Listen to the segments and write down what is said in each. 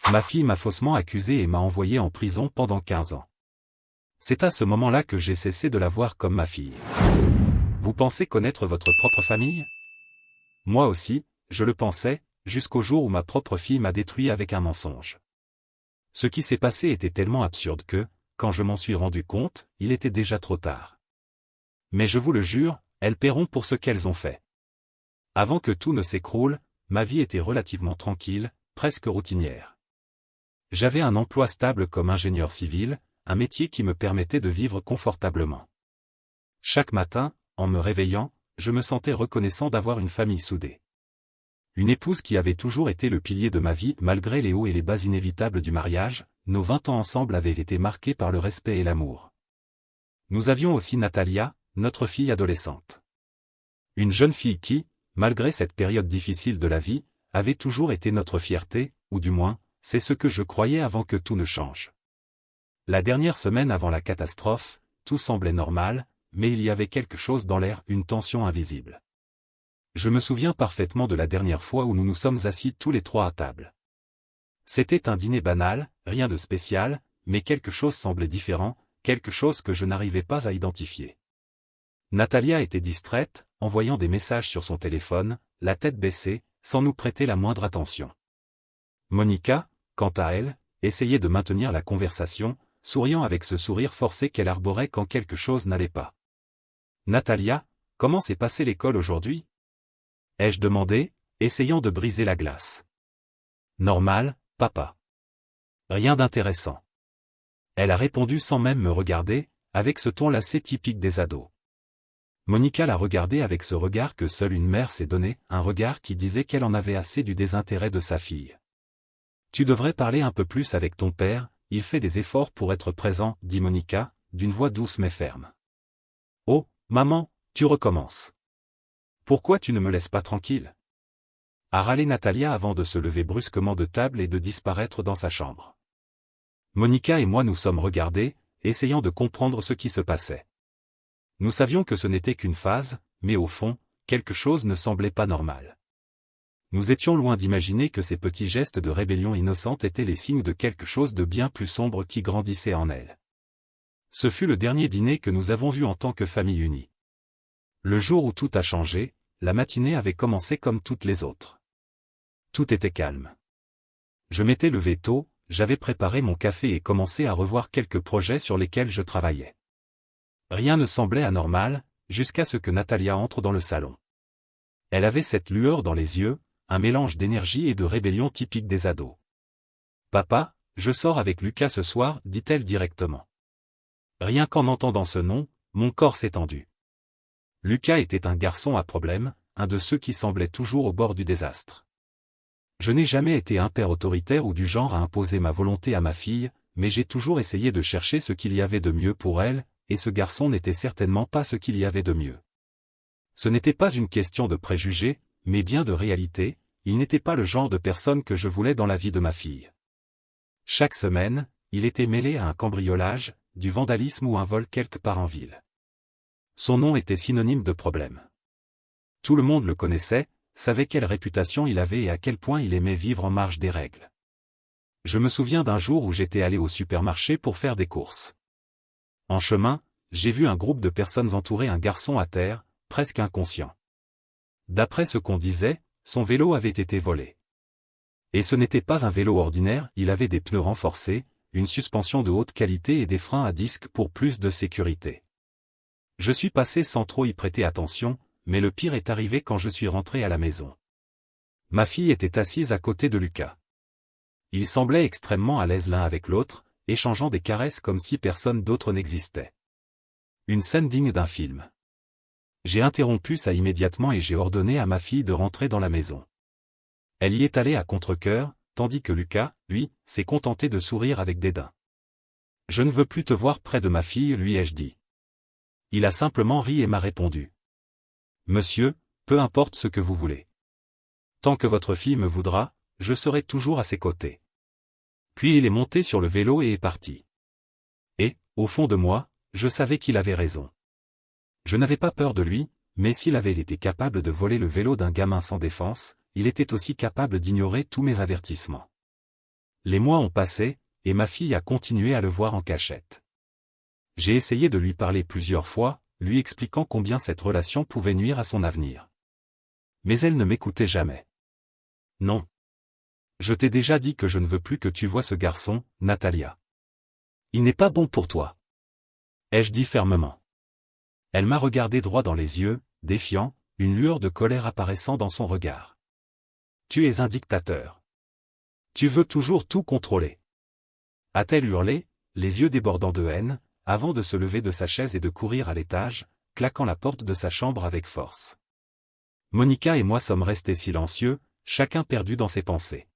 Ma fille m'a faussement accusé et m'a envoyé en prison pendant 15 ans. C'est à ce moment-là que j'ai cessé de la voir comme ma fille. Vous pensez connaître votre propre famille? Moi aussi, je le pensais, jusqu'au jour où ma propre fille m'a détruit avec un mensonge. Ce qui s'est passé était tellement absurde que, quand je m'en suis rendu compte, il était déjà trop tard. Mais je vous le jure, elles paieront pour ce qu'elles ont fait. Avant que tout ne s'écroule, ma vie était relativement tranquille, presque routinière. J'avais un emploi stable comme ingénieur civil, un métier qui me permettait de vivre confortablement. Chaque matin, en me réveillant, je me sentais reconnaissant d'avoir une famille soudée. Une épouse qui avait toujours été le pilier de ma vie malgré les hauts et les bas inévitables du mariage, nos 20 ans ensemble avaient été marqués par le respect et l'amour. Nous avions aussi Natalia, notre fille adolescente. Une jeune fille qui, malgré cette période difficile de la vie, avait toujours été notre fierté, ou du moins, c'est ce que je croyais avant que tout ne change. La dernière semaine avant la catastrophe, tout semblait normal, mais il y avait quelque chose dans l'air, une tension invisible. Je me souviens parfaitement de la dernière fois où nous nous sommes assis tous les trois à table. C'était un dîner banal, rien de spécial, mais quelque chose semblait différent, quelque chose que je n'arrivais pas à identifier. Natalia était distraite, envoyant des messages sur son téléphone, la tête baissée, sans nous prêter la moindre attention. Monica, quant à elle, essayait de maintenir la conversation, souriant avec ce sourire forcé qu'elle arborait quand quelque chose n'allait pas. « Natalia, comment s'est passée l'école aujourd'hui » ai-je demandé, essayant de briser la glace. « Normal, papa. Rien d'intéressant. » Elle a répondu sans même me regarder, avec ce ton lassé typique des ados. Monica l'a regardé avec ce regard que seule une mère s'est donné, un regard qui disait qu'elle en avait assez du désintérêt de sa fille. « Tu devrais parler un peu plus avec ton père, il fait des efforts pour être présent, » dit Monica, d'une voix douce mais ferme. « Oh, maman, tu recommences. Pourquoi tu ne me laisses pas tranquille ?» a râlé Natalia avant de se lever brusquement de table et de disparaître dans sa chambre. Monica et moi nous sommes regardés, essayant de comprendre ce qui se passait. Nous savions que ce n'était qu'une phase, mais au fond, quelque chose ne semblait pas normal. Nous étions loin d'imaginer que ces petits gestes de rébellion innocente étaient les signes de quelque chose de bien plus sombre qui grandissait en elle. Ce fut le dernier dîner que nous avons vu en tant que famille unie. Le jour où tout a changé, la matinée avait commencé comme toutes les autres. Tout était calme. Je m'étais levé tôt, j'avais préparé mon café et commencé à revoir quelques projets sur lesquels je travaillais. Rien ne semblait anormal, jusqu'à ce que Natalia entre dans le salon. Elle avait cette lueur dans les yeux, un mélange d'énergie et de rébellion typique des ados. « Papa, je sors avec Lucas ce soir, » dit-elle directement. Rien qu'en entendant ce nom, mon corps s'est tendu. Lucas était un garçon à problème, un de ceux qui semblaient toujours au bord du désastre. Je n'ai jamais été un père autoritaire ou du genre à imposer ma volonté à ma fille, mais j'ai toujours essayé de chercher ce qu'il y avait de mieux pour elle, et ce garçon n'était certainement pas ce qu'il y avait de mieux. Ce n'était pas une question de préjugés, mais bien de réalité, il n'était pas le genre de personne que je voulais dans la vie de ma fille. Chaque semaine, il était mêlé à un cambriolage, du vandalisme ou un vol quelque part en ville. Son nom était synonyme de problème. Tout le monde le connaissait, savait quelle réputation il avait et à quel point il aimait vivre en marge des règles. Je me souviens d'un jour où j'étais allé au supermarché pour faire des courses. En chemin, j'ai vu un groupe de personnes entourer un garçon à terre, presque inconscient. D'après ce qu'on disait, son vélo avait été volé. Et ce n'était pas un vélo ordinaire, il avait des pneus renforcés, une suspension de haute qualité et des freins à disque pour plus de sécurité. Je suis passé sans trop y prêter attention, mais le pire est arrivé quand je suis rentré à la maison. Ma fille était assise à côté de Lucas. Ils semblaient extrêmement à l'aise l'un avec l'autre, échangeant des caresses comme si personne d'autre n'existait. Une scène digne d'un film. J'ai interrompu ça immédiatement et j'ai ordonné à ma fille de rentrer dans la maison. Elle y est allée à contre-cœur, tandis que Lucas, lui, s'est contenté de sourire avec dédain. « Je ne veux plus te voir près de ma fille, lui ai-je dit. » Il a simplement ri et m'a répondu. « Monsieur, peu importe ce que vous voulez. Tant que votre fille me voudra, je serai toujours à ses côtés. » Puis il est monté sur le vélo et est parti. Et, au fond de moi, je savais qu'il avait raison. Je n'avais pas peur de lui, mais s'il avait été capable de voler le vélo d'un gamin sans défense, il était aussi capable d'ignorer tous mes avertissements. Les mois ont passé, et ma fille a continué à le voir en cachette. J'ai essayé de lui parler plusieurs fois, lui expliquant combien cette relation pouvait nuire à son avenir. Mais elle ne m'écoutait jamais. Non. Je t'ai déjà dit que je ne veux plus que tu vois ce garçon, Natalia. Il n'est pas bon pour toi. Ai-je dit fermement. Elle m'a regardé droit dans les yeux, défiant, une lueur de colère apparaissant dans son regard. Tu es un dictateur. Tu veux toujours tout contrôler. A-t-elle hurlé, les yeux débordant de haine, avant de se lever de sa chaise et de courir à l'étage, claquant la porte de sa chambre avec force. Monica et moi sommes restés silencieux, chacun perdu dans ses pensées.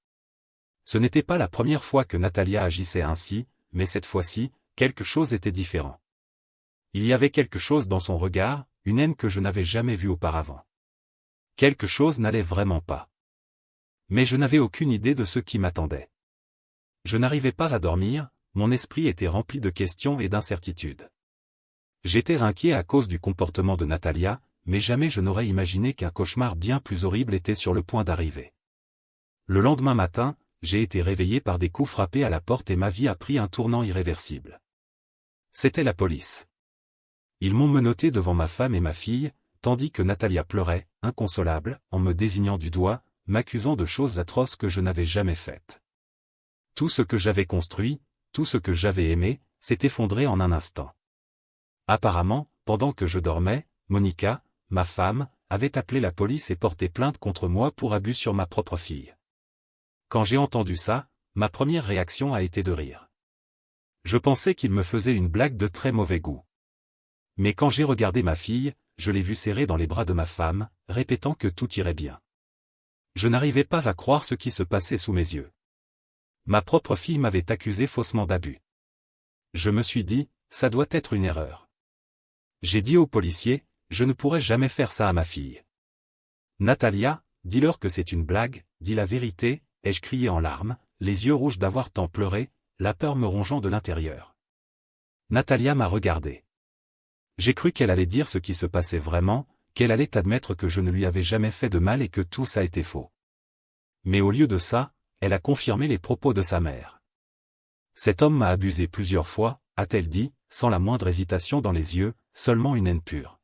Ce n'était pas la première fois que Natalia agissait ainsi, mais cette fois-ci, quelque chose était différent. Il y avait quelque chose dans son regard, une haine que je n'avais jamais vue auparavant. Quelque chose n'allait vraiment pas. Mais je n'avais aucune idée de ce qui m'attendait. Je n'arrivais pas à dormir, mon esprit était rempli de questions et d'incertitudes. J'étais inquiet à cause du comportement de Natalia, mais jamais je n'aurais imaginé qu'un cauchemar bien plus horrible était sur le point d'arriver. Le lendemain matin, j'ai été réveillé par des coups frappés à la porte et ma vie a pris un tournant irréversible. C'était la police. Ils m'ont menotté devant ma femme et ma fille, tandis que Natalia pleurait, inconsolable, en me désignant du doigt, m'accusant de choses atroces que je n'avais jamais faites. Tout ce que j'avais construit, tout ce que j'avais aimé, s'est effondré en un instant. Apparemment, pendant que je dormais, Monica, ma femme, avait appelé la police et porté plainte contre moi pour abus sur ma propre fille. Quand j'ai entendu ça, ma première réaction a été de rire. Je pensais qu'il me faisait une blague de très mauvais goût. Mais quand j'ai regardé ma fille, je l'ai vue serrée dans les bras de ma femme, répétant que tout irait bien. Je n'arrivais pas à croire ce qui se passait sous mes yeux. Ma propre fille m'avait accusé faussement d'abus. Je me suis dit, ça doit être une erreur. J'ai dit au policier, je ne pourrai jamais faire ça à ma fille. Natalia, dis-leur que c'est une blague, dis la vérité, ai-je crié en larmes, les yeux rouges d'avoir tant pleuré, la peur me rongeant de l'intérieur. Natalia m'a regardé. J'ai cru qu'elle allait dire ce qui se passait vraiment, qu'elle allait admettre que je ne lui avais jamais fait de mal et que tout ça était faux. Mais au lieu de ça, elle a confirmé les propos de sa mère. Cet homme m'a abusé plusieurs fois, a-t-elle dit, sans la moindre hésitation dans les yeux, seulement une haine pure.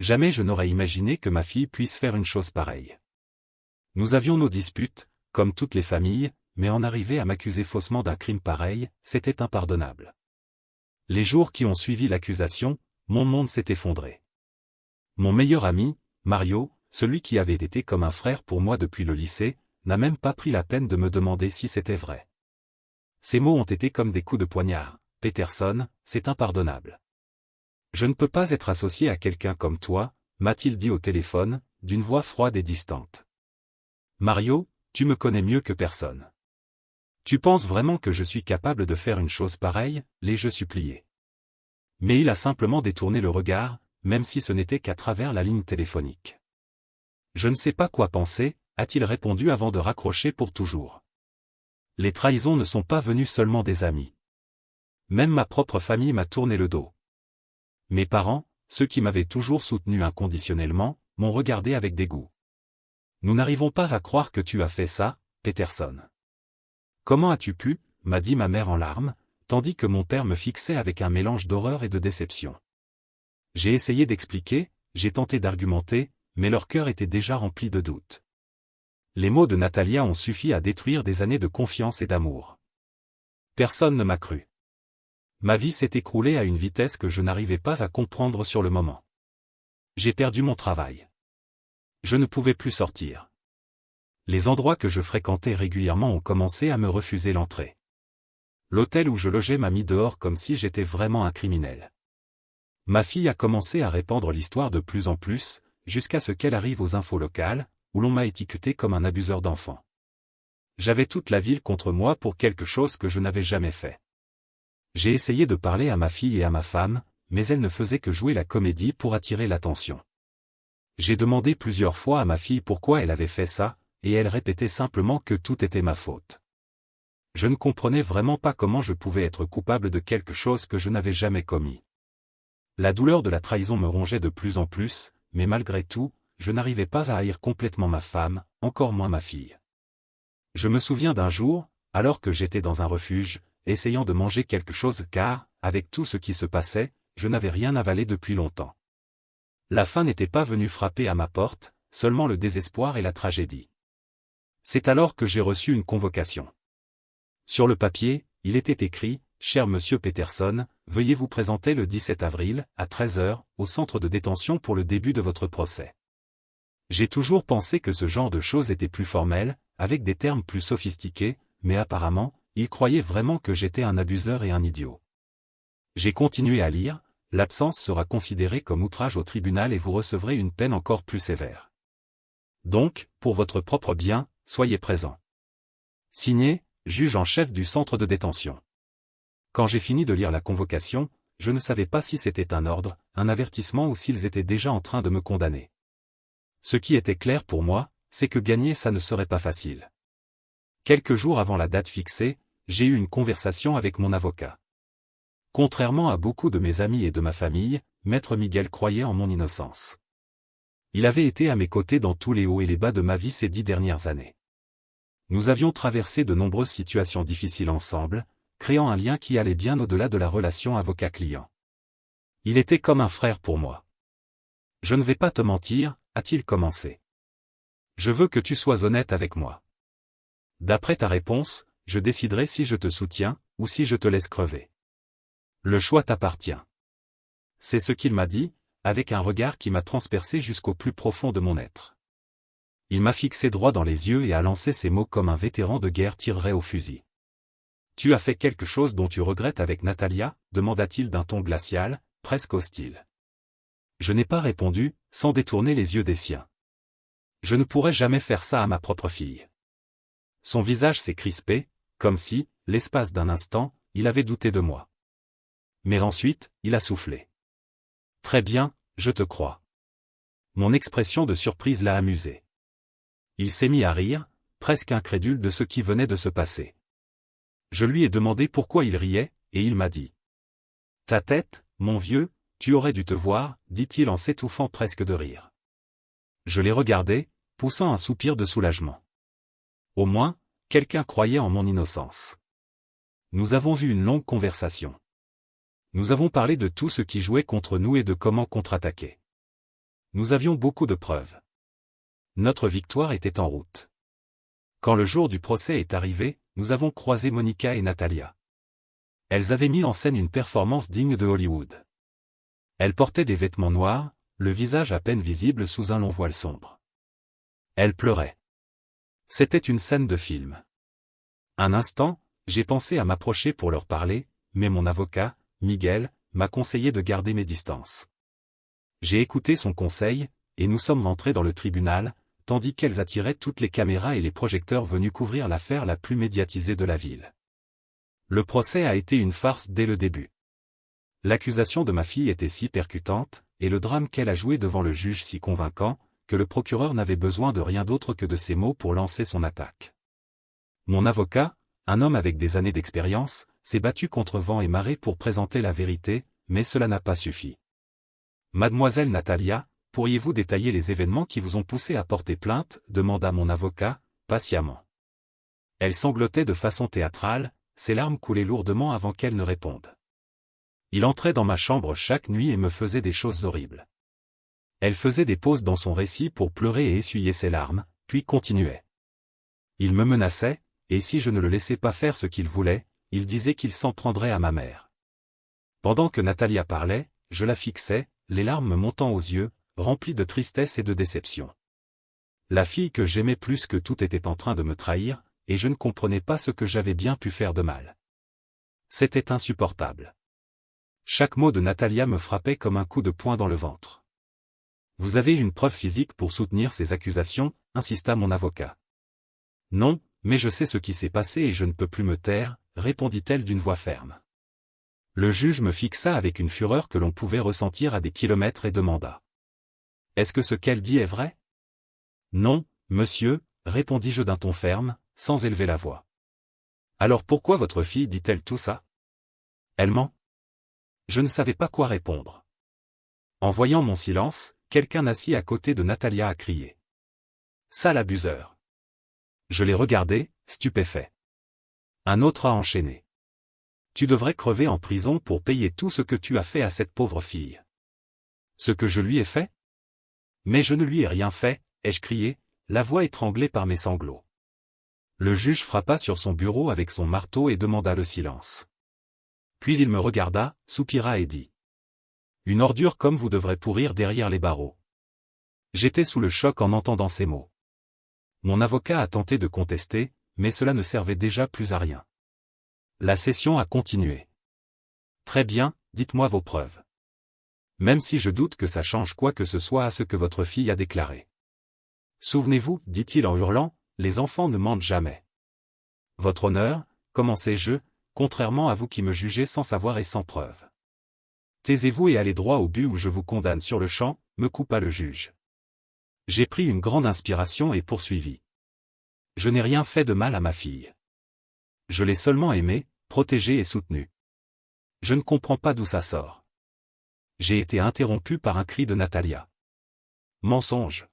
Jamais je n'aurais imaginé que ma fille puisse faire une chose pareille. Nous avions nos disputes, comme toutes les familles, mais en arriver à m'accuser faussement d'un crime pareil, c'était impardonnable. Les jours qui ont suivi l'accusation, mon monde s'est effondré. Mon meilleur ami, Mario, celui qui avait été comme un frère pour moi depuis le lycée, n'a même pas pris la peine de me demander si c'était vrai. Ces mots ont été comme des coups de poignard. Peterson, c'est impardonnable. Je ne peux pas être associé à quelqu'un comme toi, m'a-t-il dit au téléphone, d'une voix froide et distante. Mario, tu me connais mieux que personne. Tu penses vraiment que je suis capable de faire une chose pareille, l'ai-je supplié. Mais il a simplement détourné le regard, même si ce n'était qu'à travers la ligne téléphonique. Je ne sais pas quoi penser, a-t-il répondu avant de raccrocher pour toujours. Les trahisons ne sont pas venues seulement des amis. Même ma propre famille m'a tourné le dos. Mes parents, ceux qui m'avaient toujours soutenu inconditionnellement, m'ont regardé avec dégoût. Nous n'arrivons pas à croire que tu as fait ça, Peterson. Comment as-tu pu, m'a dit ma mère en larmes, tandis que mon père me fixait avec un mélange d'horreur et de déception. J'ai essayé d'expliquer, j'ai tenté d'argumenter, mais leur cœur était déjà rempli de doutes. Les mots de Natalia ont suffi à détruire des années de confiance et d'amour. Personne ne m'a cru. Ma vie s'est écroulée à une vitesse que je n'arrivais pas à comprendre sur le moment. J'ai perdu mon travail. Je ne pouvais plus sortir. Les endroits que je fréquentais régulièrement ont commencé à me refuser l'entrée. L'hôtel où je logeais m'a mis dehors comme si j'étais vraiment un criminel. Ma fille a commencé à répandre l'histoire de plus en plus, jusqu'à ce qu'elle arrive aux infos locales, où l'on m'a étiqueté comme un abuseur d'enfants. J'avais toute la ville contre moi pour quelque chose que je n'avais jamais fait. J'ai essayé de parler à ma fille et à ma femme, mais elles ne faisaient que jouer la comédie pour attirer l'attention. J'ai demandé plusieurs fois à ma fille pourquoi elle avait fait ça, et elle répétait simplement que tout était ma faute. Je ne comprenais vraiment pas comment je pouvais être coupable de quelque chose que je n'avais jamais commis. La douleur de la trahison me rongeait de plus en plus, mais malgré tout, je n'arrivais pas à haïr complètement ma femme, encore moins ma fille. Je me souviens d'un jour, alors que j'étais dans un refuge, essayant de manger quelque chose car, avec tout ce qui se passait, je n'avais rien avalé depuis longtemps. La faim n'était pas venue frapper à ma porte, seulement le désespoir et la tragédie. C'est alors que j'ai reçu une convocation. Sur le papier, il était écrit « Cher Monsieur Peterson, veuillez vous présenter le 17 avril, à 13 h, au centre de détention pour le début de votre procès. » J'ai toujours pensé que ce genre de choses était plus formel, avec des termes plus sophistiqués, mais apparemment, il croyait vraiment que j'étais un abuseur et un idiot. J'ai continué à lire, l'absence sera considérée comme outrage au tribunal et vous recevrez une peine encore plus sévère. Donc, pour votre propre bien, soyez présent. Signé, juge en chef du centre de détention. Quand j'ai fini de lire la convocation, je ne savais pas si c'était un ordre, un avertissement ou s'ils étaient déjà en train de me condamner. Ce qui était clair pour moi, c'est que gagner ça ne serait pas facile. Quelques jours avant la date fixée, j'ai eu une conversation avec mon avocat. Contrairement à beaucoup de mes amis et de ma famille, Maître Miguel croyait en mon innocence. Il avait été à mes côtés dans tous les hauts et les bas de ma vie ces 10 dernières années. Nous avions traversé de nombreuses situations difficiles ensemble, créant un lien qui allait bien au-delà de la relation avocat-client. Il était comme un frère pour moi. Je ne vais pas te mentir, a-t-il commencé. Je veux que tu sois honnête avec moi. D'après ta réponse, je déciderai si je te soutiens, ou si je te laisse crever. Le choix t'appartient. C'est ce qu'il m'a dit, avec un regard qui m'a transpercé jusqu'au plus profond de mon être. Il m'a fixé droit dans les yeux et a lancé ces mots comme un vétéran de guerre tirerait au fusil. « Tu as fait quelque chose dont tu regrettes avec Natalia ?» demanda-t-il d'un ton glacial, presque hostile. Je n'ai pas répondu, sans détourner les yeux des siens. Je ne pourrais jamais faire ça à ma propre fille. Son visage s'est crispé, comme si, l'espace d'un instant, il avait douté de moi. Mais ensuite, il a soufflé. « Très bien, je te crois. » Mon expression de surprise l'a amusé. Il s'est mis à rire, presque incrédule de ce qui venait de se passer. Je lui ai demandé pourquoi il riait, et il m'a dit. « Ta tête, mon vieux, tu aurais dû te voir, dit-il en s'étouffant presque de rire. Je l'ai regardé, poussant un soupir de soulagement. Au moins, quelqu'un croyait en mon innocence. Nous avons eu une longue conversation. Nous avons parlé de tout ce qui jouait contre nous et de comment contre-attaquer. Nous avions beaucoup de preuves. Notre victoire était en route. Quand le jour du procès est arrivé, nous avons croisé Monica et Natalia. Elles avaient mis en scène une performance digne de Hollywood. Elles portaient des vêtements noirs, le visage à peine visible sous un long voile sombre. Elles pleuraient. C'était une scène de film. Un instant, j'ai pensé à m'approcher pour leur parler, mais mon avocat, Miguel, m'a conseillé de garder mes distances. J'ai écouté son conseil, et nous sommes rentrés dans le tribunal, tandis qu'elles attiraient toutes les caméras et les projecteurs venus couvrir l'affaire la plus médiatisée de la ville. Le procès a été une farce dès le début. L'accusation de ma fille était si percutante, et le drame qu'elle a joué devant le juge si convaincant, que le procureur n'avait besoin de rien d'autre que de ces mots pour lancer son attaque. Mon avocat, un homme avec des années d'expérience, s'est battu contre vent et marée pour présenter la vérité, mais cela n'a pas suffi. Mademoiselle Natalia, pourriez-vous détailler les événements qui vous ont poussé à porter plainte, demanda mon avocat, patiemment. Elle sanglotait de façon théâtrale, ses larmes coulaient lourdement avant qu'elle ne réponde. Il entrait dans ma chambre chaque nuit et me faisait des choses horribles. Elle faisait des pauses dans son récit pour pleurer et essuyer ses larmes, puis continuait. Il me menaçait, et si je ne le laissais pas faire ce qu'il voulait, il disait qu'il s'en prendrait à ma mère. Pendant que Natalia parlait, je la fixais, les larmes me montant aux yeux, remplies de tristesse et de déception. La fille que j'aimais plus que tout était en train de me trahir, et je ne comprenais pas ce que j'avais bien pu faire de mal. C'était insupportable. Chaque mot de Natalia me frappait comme un coup de poing dans le ventre. « Vous avez une preuve physique pour soutenir ces accusations ?» insista mon avocat. « Non, mais je sais ce qui s'est passé et je ne peux plus me taire, » répondit-elle d'une voix ferme. Le juge me fixa avec une fureur que l'on pouvait ressentir à des kilomètres et demanda. « Est-ce que ce qu'elle dit est vrai ?»« Non, monsieur, » répondis-je d'un ton ferme, sans élever la voix. « Alors pourquoi votre fille dit-elle tout ça ? Elle ment ?» Je ne savais pas quoi répondre. En voyant mon silence, quelqu'un assis à côté de Natalia a crié. « Sale abuseur !» Je l'ai regardé, stupéfait. Un autre a enchaîné. Tu devrais crever en prison pour payer tout ce que tu as fait à cette pauvre fille. Ce que je lui ai fait? Mais je ne lui ai rien fait, ai-je crié, la voix étranglée par mes sanglots. Le juge frappa sur son bureau avec son marteau et demanda le silence. Puis il me regarda, soupira et dit. Une ordure comme vous devrez pourrir derrière les barreaux. J'étais sous le choc en entendant ces mots. Mon avocat a tenté de contester, mais cela ne servait déjà plus à rien. La session a continué. Très bien, dites-moi vos preuves. Même si je doute que ça change quoi que ce soit à ce que votre fille a déclaré. Souvenez-vous, dit-il en hurlant, les enfants ne mentent jamais. Votre honneur, commençai-je, contrairement à vous qui me jugez sans savoir et sans preuve. Taisez-vous et allez droit au but ou je vous condamne sur le champ, me coupa le juge. J'ai pris une grande inspiration et poursuivis. Je n'ai rien fait de mal à ma fille. Je l'ai seulement aimée, protégée et soutenue. Je ne comprends pas d'où ça sort. J'ai été interrompu par un cri de Natalia. Mensonge.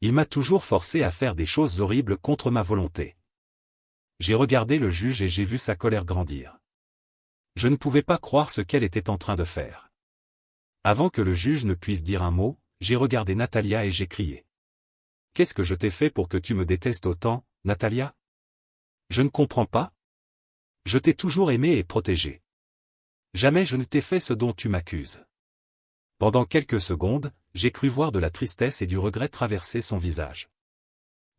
Il m'a toujours forcé à faire des choses horribles contre ma volonté. J'ai regardé le juge et j'ai vu sa colère grandir. Je ne pouvais pas croire ce qu'elle était en train de faire. Avant que le juge ne puisse dire un mot, j'ai regardé Natalia et j'ai crié. Qu'est-ce que je t'ai fait pour que tu me détestes autant, Natalia? Je ne comprends pas. Je t'ai toujours aimée et protégée. Jamais je ne t'ai fait ce dont tu m'accuses. Pendant quelques secondes, j'ai cru voir de la tristesse et du regret traverser son visage.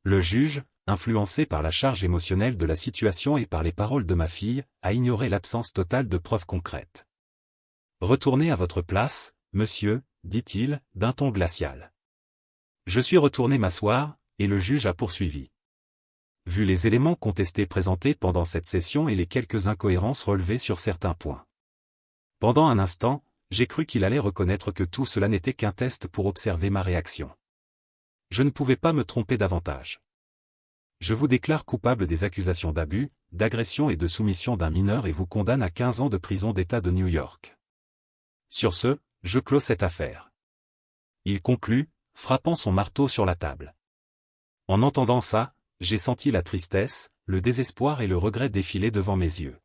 Le juge, influencé par la charge émotionnelle de la situation et par les paroles de ma fille, a ignoré l'absence totale de preuves concrètes. Retournez à votre place, monsieur, dit-il, d'un ton glacial. Je suis retourné m'asseoir, et le juge a poursuivi. Vu les éléments contestés présentés pendant cette session et les quelques incohérences relevées sur certains points. Pendant un instant, j'ai cru qu'il allait reconnaître que tout cela n'était qu'un test pour observer ma réaction. Je ne pouvais pas me tromper davantage. Je vous déclare coupable des accusations d'abus, d'agression et de soumission d'un mineur et vous condamne à 15 ans de prison d'État de New York. Sur ce, je clôt cette affaire. Il conclut, frappant son marteau sur la table. En entendant ça, j'ai senti la tristesse, le désespoir et le regret défiler devant mes yeux.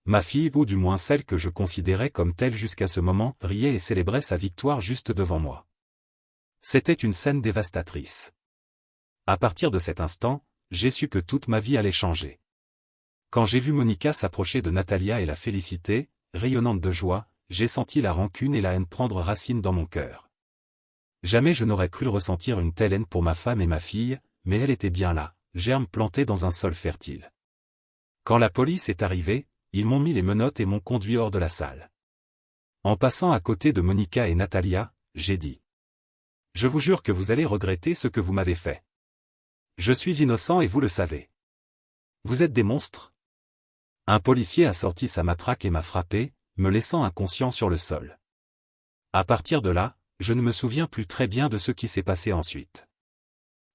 Ma fille, ou du moins celle que je considérais comme telle jusqu'à ce moment, riait et célébrait sa victoire juste devant moi. C'était une scène dévastatrice. À partir de cet instant, j'ai su que toute ma vie allait changer. Quand j'ai vu Monica s'approcher de Natalia et la féliciter, rayonnante de joie, j'ai senti la rancune et la haine prendre racine dans mon cœur. Jamais je n'aurais cru ressentir une telle haine pour ma femme et ma fille, mais elle était bien là, germe planté dans un sol fertile. Quand la police est arrivée, ils m'ont mis les menottes et m'ont conduit hors de la salle. En passant à côté de Monica et Natalia, j'ai dit. Je vous jure que vous allez regretter ce que vous m'avez fait. Je suis innocent et vous le savez. Vous êtes des monstres. Un policier a sorti sa matraque et m'a frappé, me laissant inconscient sur le sol. À partir de là, je ne me souviens plus très bien de ce qui s'est passé ensuite.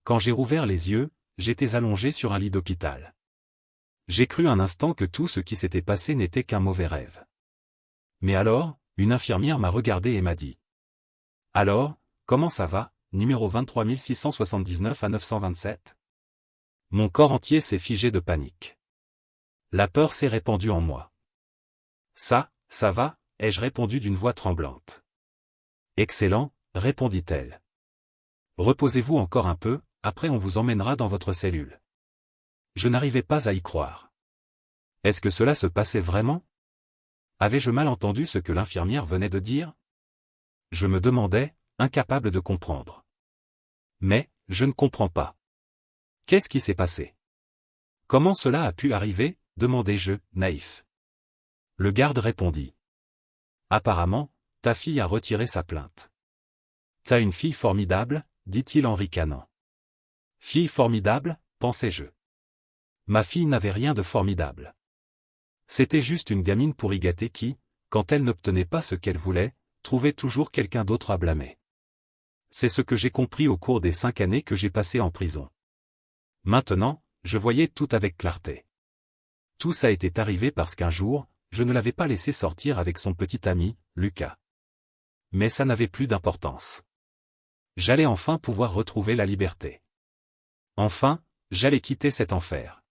Quand j'ai rouvert les yeux, j'étais allongé sur un lit d'hôpital. J'ai cru un instant que tout ce qui s'était passé n'était qu'un mauvais rêve. Mais alors, une infirmière m'a regardé et m'a dit. Alors, comment ça va, numéro 23 679 à 927? Mon corps entier s'est figé de panique. La peur s'est répandue en moi. Ça va, ai-je répondu d'une voix tremblante. Excellent, répondit-elle. Reposez-vous encore un peu, après on vous emmènera dans votre cellule. Je n'arrivais pas à y croire. Est-ce que cela se passait vraiment? Avais-je mal entendu ce que l'infirmière venait de dire? Je me demandais, incapable de comprendre. Mais, je ne comprends pas. Qu'est-ce qui s'est passé? Comment cela a pu arriver? Demandai-je, naïf. Le garde répondit. Apparemment, ta fille a retiré sa plainte. T'as une fille formidable, dit-il en ricanant. Fille formidable, pensai-je. Ma fille n'avait rien de formidable. C'était juste une gamine pourri gâtée qui, quand elle n'obtenait pas ce qu'elle voulait, trouvait toujours quelqu'un d'autre à blâmer. C'est ce que j'ai compris au cours des 5 années que j'ai passées en prison. Maintenant, je voyais tout avec clarté. Tout ça était arrivé parce qu'un jour, je ne l'avais pas laissé sortir avec son petit ami, Lucas. Mais ça n'avait plus d'importance. J'allais enfin pouvoir retrouver la liberté. Enfin, j'allais quitter cet enfer.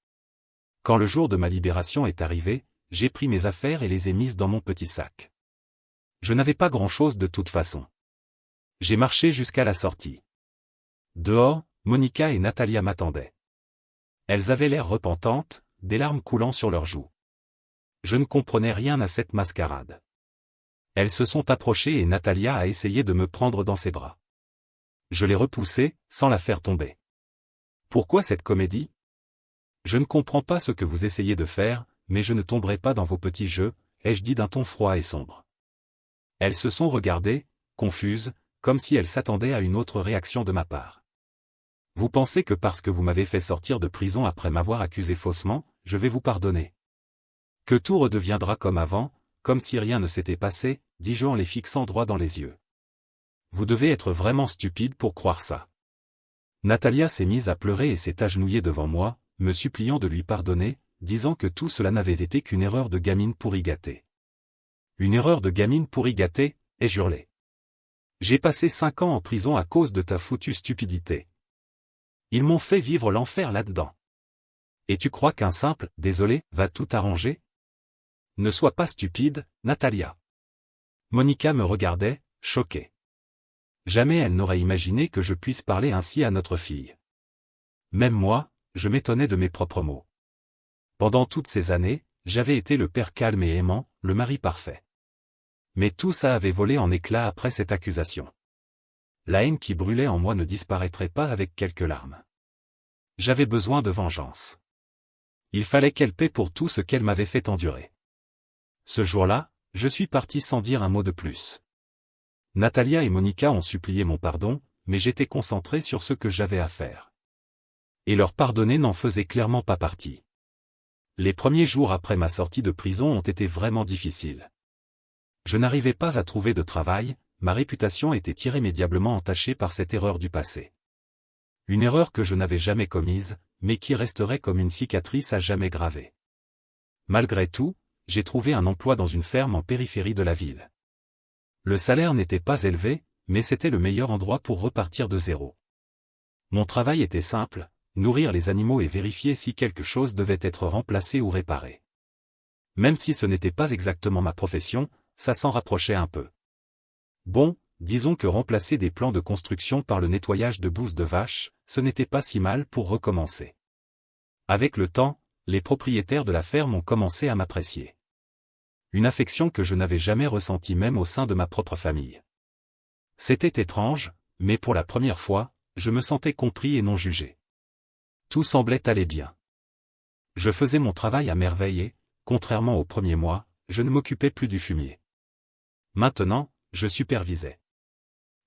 Quand le jour de ma libération est arrivé, j'ai pris mes affaires et les ai mises dans mon petit sac. Je n'avais pas grand-chose de toute façon. J'ai marché jusqu'à la sortie. Dehors, Monica et Natalia m'attendaient. Elles avaient l'air repentantes, des larmes coulant sur leurs joues. Je ne comprenais rien à cette mascarade. Elles se sont approchées et Natalia a essayé de me prendre dans ses bras. Je l'ai repoussée, sans la faire tomber. Pourquoi cette comédie? Je ne comprends pas ce que vous essayez de faire, mais je ne tomberai pas dans vos petits jeux, ai-je dit d'un ton froid et sombre. Elles se sont regardées, confuses, comme si elles s'attendaient à une autre réaction de ma part. Vous pensez que parce que vous m'avez fait sortir de prison après m'avoir accusé faussement, je vais vous pardonner? Que tout redeviendra comme avant, comme si rien ne s'était passé, dis-je en les fixant droit dans les yeux. Vous devez être vraiment stupide pour croire ça. Natalia s'est mise à pleurer et s'est agenouillée devant moi, me suppliant de lui pardonner, disant que tout cela n'avait été qu'une erreur de gamine pourri gâtée. Une erreur de gamine pourri gâtée, ai-je hurlé. J'ai passé 5 ans en prison à cause de ta foutue stupidité. Ils m'ont fait vivre l'enfer là-dedans. Et tu crois qu'un simple « désolé » va tout arranger? Ne sois pas stupide, Natalia. Monica me regardait, choquée. Jamais elle n'aurait imaginé que je puisse parler ainsi à notre fille. Même moi, je m'étonnais de mes propres mots. Pendant toutes ces années, j'avais été le père calme et aimant, le mari parfait. Mais tout ça avait volé en éclats après cette accusation. La haine qui brûlait en moi ne disparaîtrait pas avec quelques larmes. J'avais besoin de vengeance. Il fallait qu'elle paie pour tout ce qu'elle m'avait fait endurer. Ce jour-là, je suis parti sans dire un mot de plus. Natalia et Monica ont supplié mon pardon, mais j'étais concentré sur ce que j'avais à faire. Et leur pardonner n'en faisait clairement pas partie. Les premiers jours après ma sortie de prison ont été vraiment difficiles. Je n'arrivais pas à trouver de travail, ma réputation était irrémédiablement entachée par cette erreur du passé. Une erreur que je n'avais jamais commise, mais qui resterait comme une cicatrice à jamais gravée. Malgré tout, j'ai trouvé un emploi dans une ferme en périphérie de la ville. Le salaire n'était pas élevé, mais c'était le meilleur endroit pour repartir de zéro. Mon travail était simple, nourrir les animaux et vérifier si quelque chose devait être remplacé ou réparé. Même si ce n'était pas exactement ma profession, ça s'en rapprochait un peu. Bon, disons que remplacer des plans de construction par le nettoyage de bouse de vache, ce n'était pas si mal pour recommencer. Avec le temps, les propriétaires de la ferme ont commencé à m'apprécier. Une affection que je n'avais jamais ressentie même au sein de ma propre famille. C'était étrange, mais pour la première fois, je me sentais compris et non jugé. Tout semblait aller bien. Je faisais mon travail à merveille et, contrairement aux premiers mois, je ne m'occupais plus du fumier. Maintenant, je supervisais.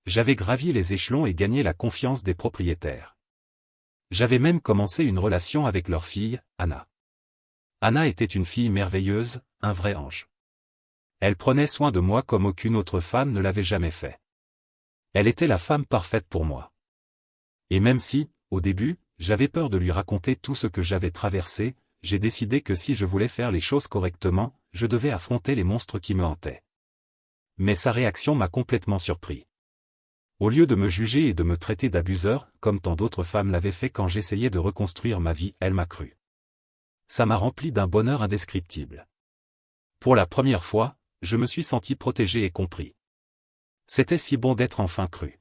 J'avais gravi les échelons et gagné la confiance des propriétaires. J'avais même commencé une relation avec leur fille, Anna. Anna était une fille merveilleuse, un vrai ange. Elle prenait soin de moi comme aucune autre femme ne l'avait jamais fait. Elle était la femme parfaite pour moi. Et même si, au début, j'avais peur de lui raconter tout ce que j'avais traversé, j'ai décidé que si je voulais faire les choses correctement, je devais affronter les monstres qui me hantaient. Mais sa réaction m'a complètement surpris. Au lieu de me juger et de me traiter d'abuseur, comme tant d'autres femmes l'avaient fait quand j'essayais de reconstruire ma vie, elle m'a cru. Ça m'a rempli d'un bonheur indescriptible. Pour la première fois, je me suis senti protégé et compris. C'était si bon d'être enfin cru.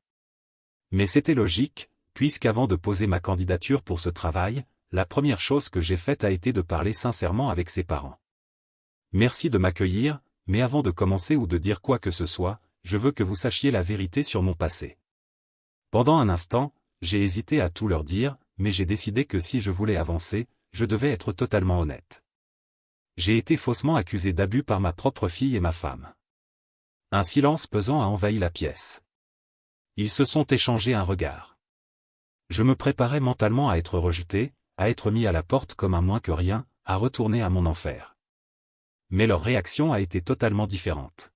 Mais c'était logique, puisqu'avant de poser ma candidature pour ce travail, la première chose que j'ai faite a été de parler sincèrement avec ses parents. Merci de m'accueillir, mais avant de commencer ou de dire quoi que ce soit, je veux que vous sachiez la vérité sur mon passé. Pendant un instant, j'ai hésité à tout leur dire, mais j'ai décidé que si je voulais avancer, je devais être totalement honnête. J'ai été faussement accusé d'abus par ma propre fille et ma femme. Un silence pesant a envahi la pièce. Ils se sont échangés un regard. Je me préparais mentalement à être rejeté, à être mis à la porte comme un moins que rien, à retourner à mon enfer. Mais leur réaction a été totalement différente.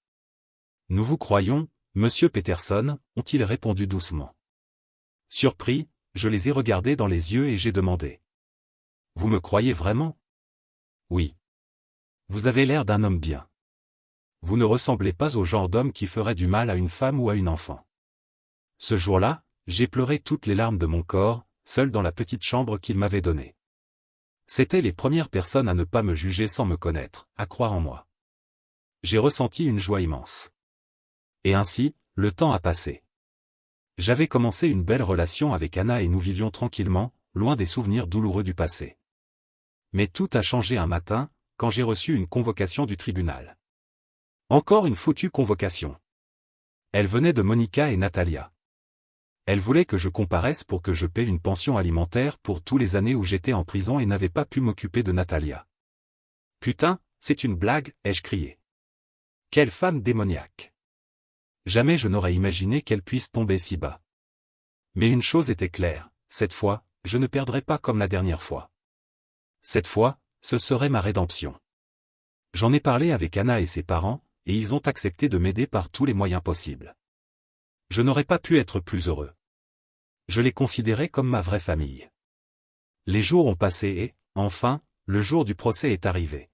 Nous vous croyons, monsieur Peterson, ont-ils répondu doucement. Surpris, je les ai regardés dans les yeux et j'ai demandé. Vous me croyez vraiment? Oui. Vous avez l'air d'un homme bien. Vous ne ressemblez pas au genre d'homme qui ferait du mal à une femme ou à une enfant. Ce jour-là, j'ai pleuré toutes les larmes de mon corps, seul dans la petite chambre qu'il m'avait donnée. C'étaient les premières personnes à ne pas me juger sans me connaître, à croire en moi. J'ai ressenti une joie immense. Et ainsi, le temps a passé. J'avais commencé une belle relation avec Anna et nous vivions tranquillement, loin des souvenirs douloureux du passé. Mais tout a changé un matin, quand j'ai reçu une convocation du tribunal. Encore une foutue convocation. Elle venait de Monica et Natalia. Elle voulait que je comparaisse pour que je paie une pension alimentaire pour tous les années où j'étais en prison et n'avais pas pu m'occuper de Natalia. Putain, c'est une blague, ai-je crié. Quelle femme démoniaque. Jamais je n'aurais imaginé qu'elle puisse tomber si bas. Mais une chose était claire, cette fois, je ne perdrai pas comme la dernière fois. Cette fois, ce serait ma rédemption. J'en ai parlé avec Anna et ses parents, et ils ont accepté de m'aider par tous les moyens possibles. Je n'aurais pas pu être plus heureux. Je les considérais comme ma vraie famille. Les jours ont passé et, enfin, le jour du procès est arrivé.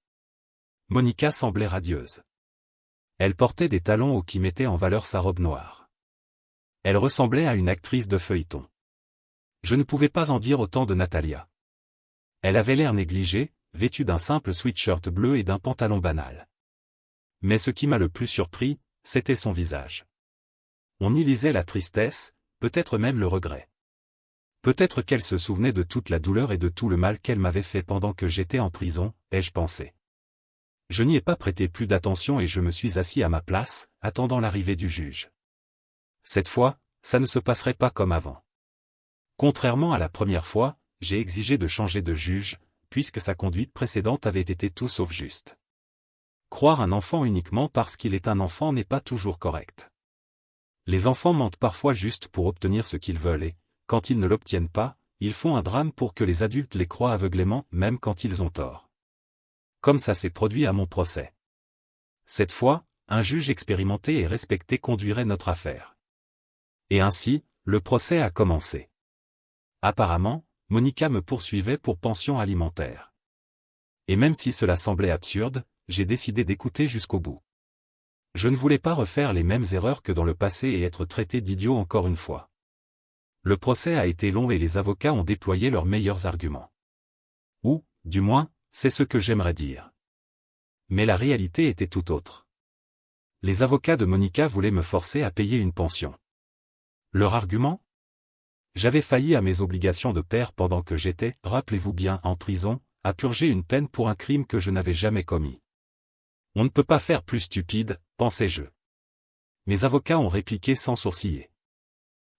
Monica semblait radieuse. Elle portait des talons hauts qui mettaient en valeur sa robe noire. Elle ressemblait à une actrice de feuilleton. Je ne pouvais pas en dire autant de Natalia. Elle avait l'air négligée, vêtue d'un simple sweatshirt bleu et d'un pantalon banal. Mais ce qui m'a le plus surpris, c'était son visage. On y lisait la tristesse, peut-être même le regret. Peut-être qu'elle se souvenait de toute la douleur et de tout le mal qu'elle m'avait fait pendant que j'étais en prison, ai-je pensé. Je n'y ai pas prêté plus d'attention et je me suis assis à ma place, attendant l'arrivée du juge. Cette fois, ça ne se passerait pas comme avant. Contrairement à la première fois, j'ai exigé de changer de juge, puisque sa conduite précédente avait été tout sauf juste. Croire un enfant uniquement parce qu'il est un enfant n'est pas toujours correct. Les enfants mentent parfois juste pour obtenir ce qu'ils veulent et, quand ils ne l'obtiennent pas, ils font un drame pour que les adultes les croient aveuglément même quand ils ont tort. Comme ça s'est produit à mon procès. Cette fois, un juge expérimenté et respecté conduirait notre affaire. Et ainsi, le procès a commencé. Apparemment, Monica me poursuivait pour pension alimentaire. Et même si cela semblait absurde, j'ai décidé d'écouter jusqu'au bout. Je ne voulais pas refaire les mêmes erreurs que dans le passé et être traité d'idiot encore une fois. Le procès a été long et les avocats ont déployé leurs meilleurs arguments. Ou, du moins, c'est ce que j'aimerais dire. Mais la réalité était tout autre. Les avocats de Monica voulaient me forcer à payer une pension. Leur argument ? J'avais failli à mes obligations de père pendant que j'étais, rappelez-vous bien, en prison, à purger une peine pour un crime que je n'avais jamais commis. On ne peut pas faire plus stupide, pensais-je. Mes avocats ont répliqué sans sourciller.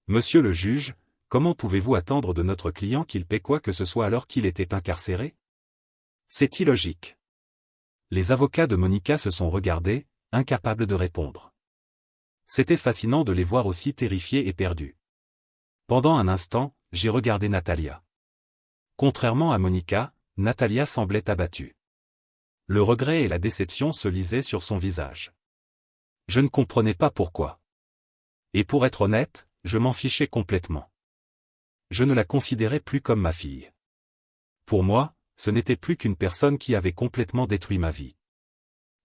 Monsieur le juge, comment pouvez-vous attendre de notre client qu'il paie quoi que ce soit alors qu'il était incarcéré ? C'est illogique. Les avocats de Monica se sont regardés, incapables de répondre. C'était fascinant de les voir aussi terrifiés et perdus. Pendant un instant, j'ai regardé Natalia. Contrairement à Monica, Natalia semblait abattue. Le regret et la déception se lisaient sur son visage. Je ne comprenais pas pourquoi. Et pour être honnête, je m'en fichais complètement. Je ne la considérais plus comme ma fille. Pour moi, ce n'était plus qu'une personne qui avait complètement détruit ma vie.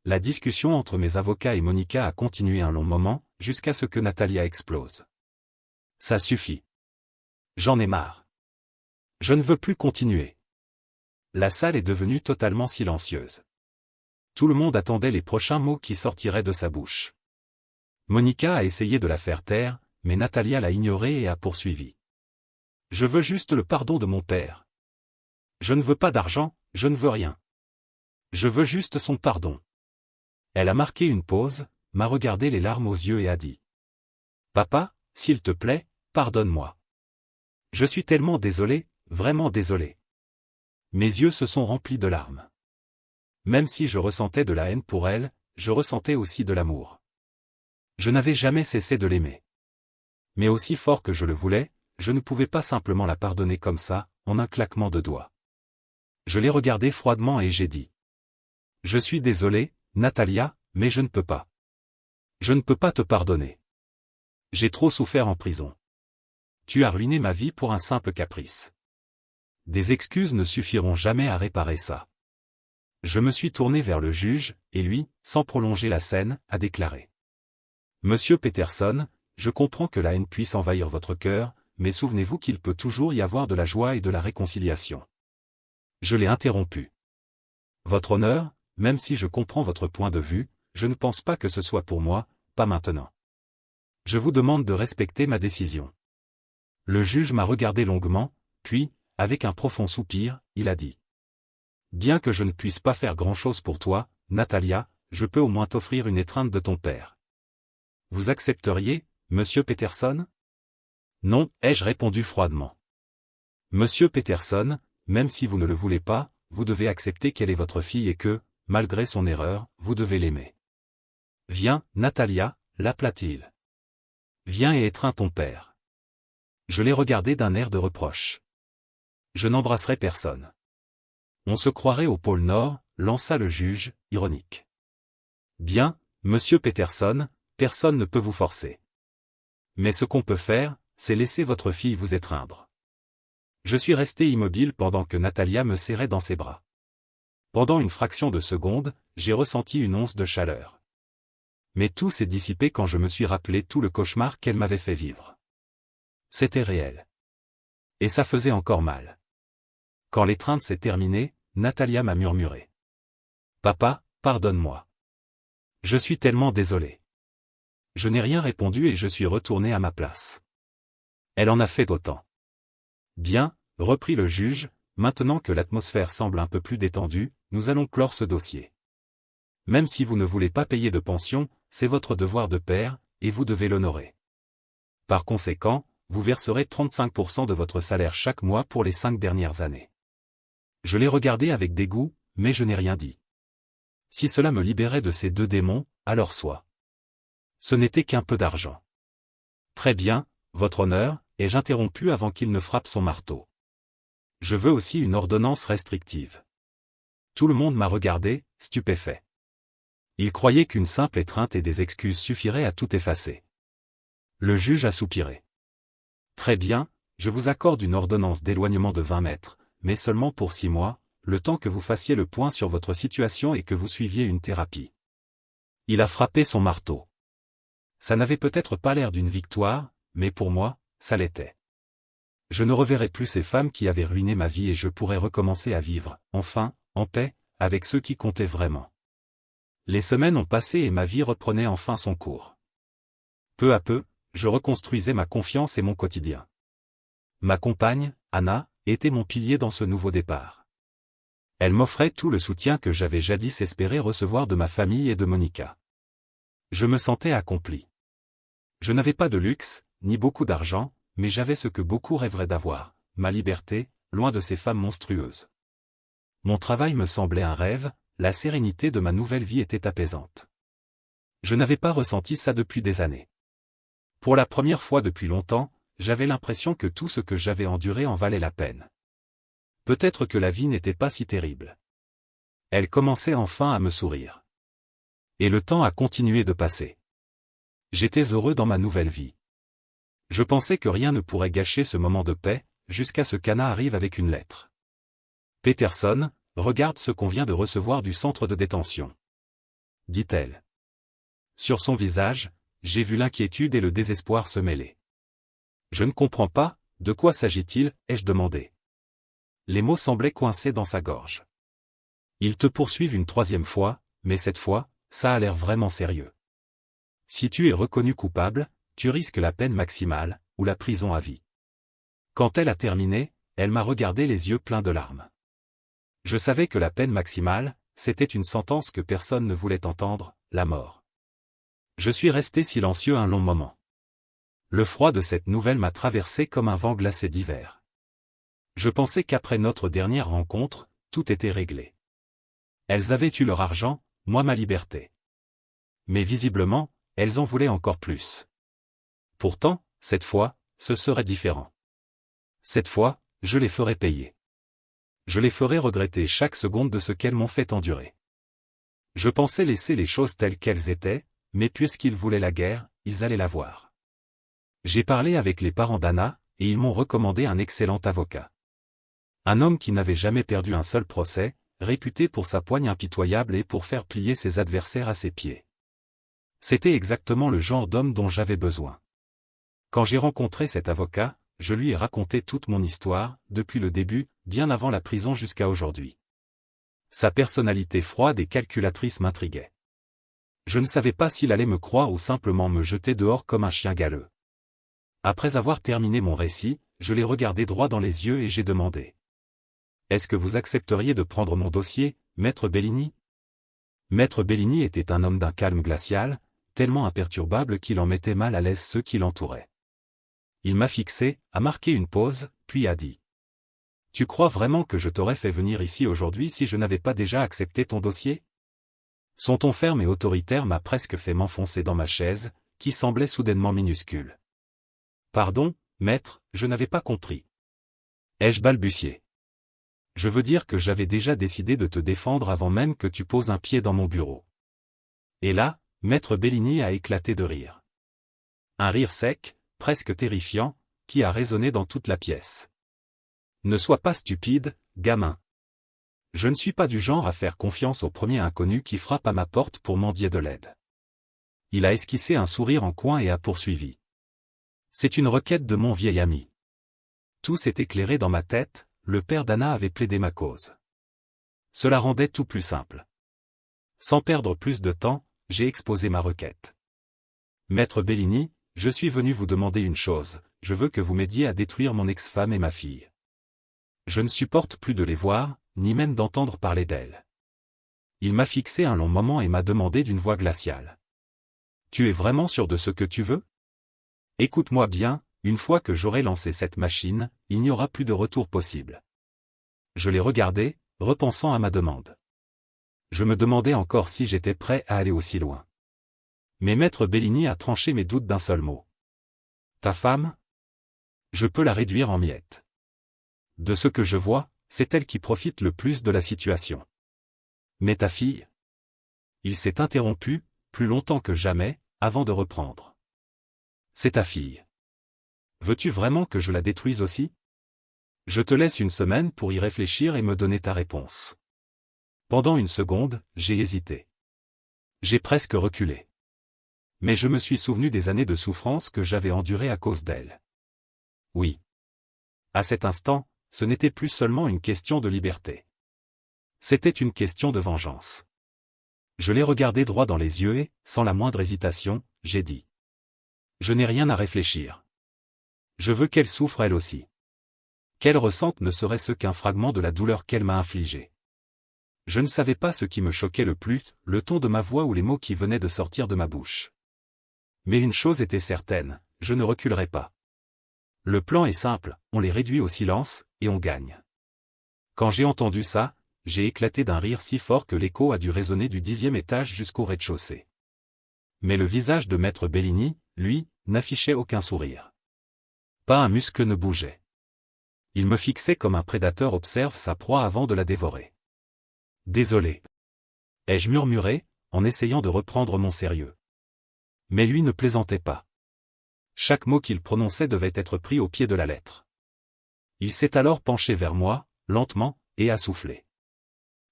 La discussion entre mes avocats et Monica a continué un long moment, jusqu'à ce que Natalia explose. Ça suffit. J'en ai marre. Je ne veux plus continuer. La salle est devenue totalement silencieuse. Tout le monde attendait les prochains mots qui sortiraient de sa bouche. Monica a essayé de la faire taire, mais Natalia l'a ignorée et a poursuivi. Je veux juste le pardon de mon père. Je ne veux pas d'argent, je ne veux rien. Je veux juste son pardon. Elle a marqué une pause, m'a regardé les larmes aux yeux et a dit. Papa, s'il te plaît, pardonne-moi. Je suis tellement désolé, vraiment désolé. Mes yeux se sont remplis de larmes. Même si je ressentais de la haine pour elle, je ressentais aussi de l'amour. Je n'avais jamais cessé de l'aimer. Mais aussi fort que je le voulais, je ne pouvais pas simplement la pardonner comme ça, en un claquement de doigts. Je l'ai regardée froidement et j'ai dit. Je suis désolé, Natalia, mais je ne peux pas. Je ne peux pas te pardonner. J'ai trop souffert en prison. Tu as ruiné ma vie pour un simple caprice. Des excuses ne suffiront jamais à réparer ça. Je me suis tourné vers le juge, et lui, sans prolonger la scène, a déclaré. Monsieur Peterson, je comprends que la haine puisse envahir votre cœur, mais souvenez-vous qu'il peut toujours y avoir de la joie et de la réconciliation. Je l'ai interrompu. Votre honneur, même si je comprends votre point de vue, je ne pense pas que ce soit pour moi, pas maintenant. Je vous demande de respecter ma décision. Le juge m'a regardé longuement, puis, avec un profond soupir, il a dit. Bien que je ne puisse pas faire grand-chose pour toi, Natalia, je peux au moins t'offrir une étreinte de ton père. Vous accepteriez, monsieur Peterson? Non, ai-je répondu froidement. Monsieur Peterson, même si vous ne le voulez pas, vous devez accepter qu'elle est votre fille et que, malgré son erreur, vous devez l'aimer. Viens, Natalia, l'appela-t-il. Viens et étreins ton père. Je l'ai regardé d'un air de reproche. Je n'embrasserai personne. On se croirait au pôle Nord, lança le juge, ironique. Bien, monsieur Peterson, personne ne peut vous forcer. Mais ce qu'on peut faire, c'est laisser votre fille vous étreindre. Je suis resté immobile pendant que Natalia me serrait dans ses bras. Pendant une fraction de seconde, j'ai ressenti une once de chaleur. Mais tout s'est dissipé quand je me suis rappelé tout le cauchemar qu'elle m'avait fait vivre. C'était réel. Et ça faisait encore mal. Quand l'étreinte s'est terminée, Natalia m'a murmuré. « Papa, pardonne-moi. Je suis tellement désolé. » Je n'ai rien répondu et je suis retourné à ma place. Elle en a fait autant. Bien, reprit le juge, maintenant que l'atmosphère semble un peu plus détendue, nous allons clore ce dossier. Même si vous ne voulez pas payer de pension, c'est votre devoir de père, et vous devez l'honorer. Par conséquent, vous verserez 35% de votre salaire chaque mois pour les 5 dernières années. Je l'ai regardé avec dégoût, mais je n'ai rien dit. Si cela me libérait de ces deux démons, alors soit. Ce n'était qu'un peu d'argent. Très bien, votre honneur, ai-je interrompu avant qu'il ne frappe son marteau. Je veux aussi une ordonnance restrictive. Tout le monde m'a regardé, stupéfait. Il croyait qu'une simple étreinte et des excuses suffiraient à tout effacer. Le juge a soupiré. Très bien, je vous accorde une ordonnance d'éloignement de 20 mètres, mais seulement pour 6 mois, le temps que vous fassiez le point sur votre situation et que vous suiviez une thérapie. Il a frappé son marteau. Ça n'avait peut-être pas l'air d'une victoire, mais pour moi, ça l'était. Je ne reverrai plus ces femmes qui avaient ruiné ma vie et je pourrais recommencer à vivre, enfin, en paix, avec ceux qui comptaient vraiment. Les semaines ont passé et ma vie reprenait enfin son cours. Peu à peu, je reconstruisais ma confiance et mon quotidien. Ma compagne, Anna, était mon pilier dans ce nouveau départ. Elle m'offrait tout le soutien que j'avais jadis espéré recevoir de ma famille et de Monica. Je me sentais accompli. Je n'avais pas de luxe, ni beaucoup d'argent, mais j'avais ce que beaucoup rêveraient d'avoir, ma liberté, loin de ces femmes monstrueuses. Mon travail me semblait un rêve, la sérénité de ma nouvelle vie était apaisante. Je n'avais pas ressenti ça depuis des années. Pour la première fois depuis longtemps, j'avais l'impression que tout ce que j'avais enduré en valait la peine. Peut-être que la vie n'était pas si terrible. Elle commençait enfin à me sourire. Et le temps a continué de passer. J'étais heureux dans ma nouvelle vie. Je pensais que rien ne pourrait gâcher ce moment de paix, jusqu'à ce qu'Anna arrive avec une lettre. Peterson, regarde ce qu'on vient de recevoir du centre de détention. Dit-elle. Sur son visage, j'ai vu l'inquiétude et le désespoir se mêler. Je ne comprends pas, de quoi s'agit-il, ai-je demandé. Les mots semblaient coincés dans sa gorge. Ils te poursuivent une 3e fois, mais cette fois, ça a l'air vraiment sérieux. Si tu es reconnu coupable, tu risques la peine maximale, ou la prison à vie. Quand elle a terminé, elle m'a regardé les yeux pleins de larmes. Je savais que la peine maximale, c'était une sentence que personne ne voulait entendre, la mort. Je suis resté silencieux un long moment. Le froid de cette nouvelle m'a traversé comme un vent glacé d'hiver. Je pensais qu'après notre dernière rencontre, tout était réglé. Elles avaient eu leur argent, moi ma liberté. Mais visiblement, elles en voulaient encore plus. Pourtant, cette fois, ce serait différent. Cette fois, je les ferai payer. Je les ferai regretter chaque seconde de ce qu'elles m'ont fait endurer. Je pensais laisser les choses telles qu'elles étaient, mais puisqu'ils voulaient la guerre, ils allaient la voir. J'ai parlé avec les parents d'Anna, et ils m'ont recommandé un excellent avocat. Un homme qui n'avait jamais perdu un seul procès, réputé pour sa poigne impitoyable et pour faire plier ses adversaires à ses pieds. C'était exactement le genre d'homme dont j'avais besoin. Quand j'ai rencontré cet avocat, je lui ai raconté toute mon histoire, depuis le début, bien avant la prison jusqu'à aujourd'hui. Sa personnalité froide et calculatrice m'intriguait. Je ne savais pas s'il allait me croire ou simplement me jeter dehors comme un chien galeux. Après avoir terminé mon récit, je l'ai regardé droit dans les yeux et j'ai demandé. « Est-ce que vous accepteriez de prendre mon dossier, Maître Bellini ?» Maître Bellini était un homme d'un calme glacial, tellement imperturbable qu'il en mettait mal à l'aise ceux qui l'entouraient. Il m'a fixé, a marqué une pause, puis a dit. « Tu crois vraiment que je t'aurais fait venir ici aujourd'hui si je n'avais pas déjà accepté ton dossier ?» Son ton ferme et autoritaire m'a presque fait m'enfoncer dans ma chaise, qui semblait soudainement minuscule. « Pardon, maître, je n'avais pas compris. » Ai-je balbutié. Je veux dire que j'avais déjà décidé de te défendre avant même que tu poses un pied dans mon bureau. Et là, Maître Bellini a éclaté de rire. Un rire sec, presque terrifiant, qui a résonné dans toute la pièce. Ne sois pas stupide, gamin. Je ne suis pas du genre à faire confiance au premier inconnu qui frappe à ma porte pour mendier de l'aide. Il a esquissé un sourire en coin et a poursuivi. C'est une requête de mon vieil ami. Tout s'est éclairé dans ma tête, le père d'Anna avait plaidé ma cause. Cela rendait tout plus simple. Sans perdre plus de temps, j'ai exposé ma requête. Maître Bellini, je suis venu vous demander une chose, je veux que vous m'aidiez à détruire mon ex-femme et ma fille. Je ne supporte plus de les voir, ni même d'entendre parler d'elles. Il m'a fixé un long moment et m'a demandé d'une voix glaciale. Tu es vraiment sûr de ce que tu veux? Écoute-moi bien, une fois que j'aurai lancé cette machine, il n'y aura plus de retour possible. Je l'ai regardé, repensant à ma demande. Je me demandais encore si j'étais prêt à aller aussi loin. Mais Maître Bellini a tranché mes doutes d'un seul mot. Ta femme? Je peux la réduire en miettes. De ce que je vois, c'est elle qui profite le plus de la situation. Mais ta fille? Il s'est interrompu, plus longtemps que jamais, avant de reprendre. C'est ta fille. Veux-tu vraiment que je la détruise aussi? Je te laisse une semaine pour y réfléchir et me donner ta réponse. Pendant une seconde, j'ai hésité. J'ai presque reculé. Mais je me suis souvenu des années de souffrance que j'avais endurées à cause d'elle. Oui. À cet instant, ce n'était plus seulement une question de liberté. C'était une question de vengeance. Je l'ai regardé droit dans les yeux et, sans la moindre hésitation, j'ai dit. Je n'ai rien à réfléchir. Je veux qu'elle souffre elle aussi. Qu'elle ressente ne serait-ce qu'un fragment de la douleur qu'elle m'a infligée. Je ne savais pas ce qui me choquait le plus, le ton de ma voix ou les mots qui venaient de sortir de ma bouche. Mais une chose était certaine, je ne reculerai pas. Le plan est simple, on les réduit au silence, et on gagne. Quand j'ai entendu ça, j'ai éclaté d'un rire si fort que l'écho a dû résonner du 10e étage jusqu'au rez-de-chaussée. Mais le visage de Maître Bellini, lui, n'affichait aucun sourire. Pas un muscle ne bougeait. Il me fixait comme un prédateur observe sa proie avant de la dévorer. Désolé. Ai-je murmuré, en essayant de reprendre mon sérieux. Mais lui ne plaisantait pas. Chaque mot qu'il prononçait devait être pris au pied de la lettre. Il s'est alors penché vers moi, lentement, et a soufflé.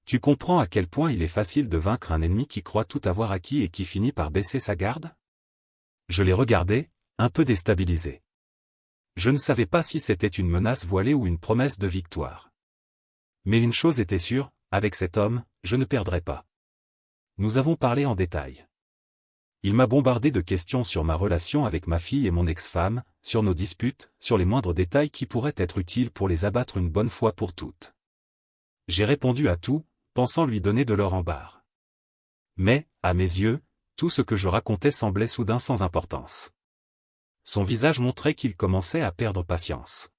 Tu comprends à quel point il est facile de vaincre un ennemi qui croit tout avoir acquis et qui finit par baisser sa garde? Je l'ai regardé, un peu déstabilisé. Je ne savais pas si c'était une menace voilée ou une promesse de victoire. Mais une chose était sûre, avec cet homme, je ne perdrai pas. Nous avons parlé en détail. Il m'a bombardé de questions sur ma relation avec ma fille et mon ex-femme, sur nos disputes, sur les moindres détails qui pourraient être utiles pour les abattre une bonne fois pour toutes. J'ai répondu à tout, pensant lui donner de l'or en barre. Mais, à mes yeux, tout ce que je racontais semblait soudain sans importance. Son visage montrait qu'il commençait à perdre patience.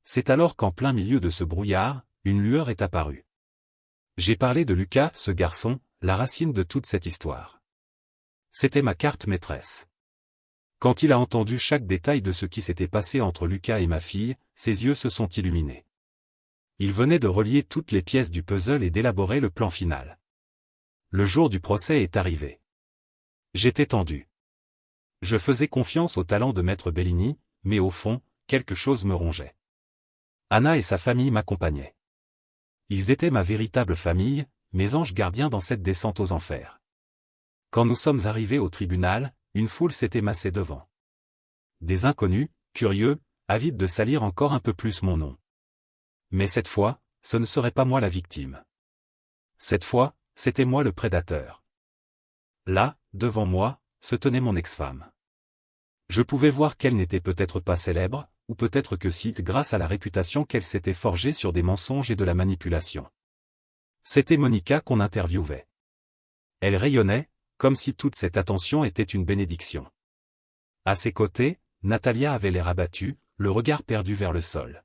C'est alors qu'en plein milieu de ce brouillard, une lueur est apparue. J'ai parlé de Lucas, ce garçon, la racine de toute cette histoire. C'était ma carte maîtresse. Quand il a entendu chaque détail de ce qui s'était passé entre Lucas et ma fille, ses yeux se sont illuminés. Il venait de relier toutes les pièces du puzzle et d'élaborer le plan final. Le jour du procès est arrivé. J'étais tendu. Je faisais confiance au talent de Maître Bellini, mais au fond, quelque chose me rongeait. Anna et sa famille m'accompagnaient. Ils étaient ma véritable famille, mes anges gardiens dans cette descente aux enfers. Quand nous sommes arrivés au tribunal, une foule s'était massée devant. Des inconnus, curieux, avide de salir encore un peu plus mon nom. Mais cette fois, ce ne serait pas moi la victime. Cette fois, c'était moi le prédateur. Là, devant moi, se tenait mon ex-femme. Je pouvais voir qu'elle n'était peut-être pas célèbre, ou peut-être que si, grâce à la réputation qu'elle s'était forgée sur des mensonges et de la manipulation. C'était Monica qu'on interviewait. Elle rayonnait, comme si toute cette attention était une bénédiction. À ses côtés, Natalia avait l'air abattue, le regard perdu vers le sol.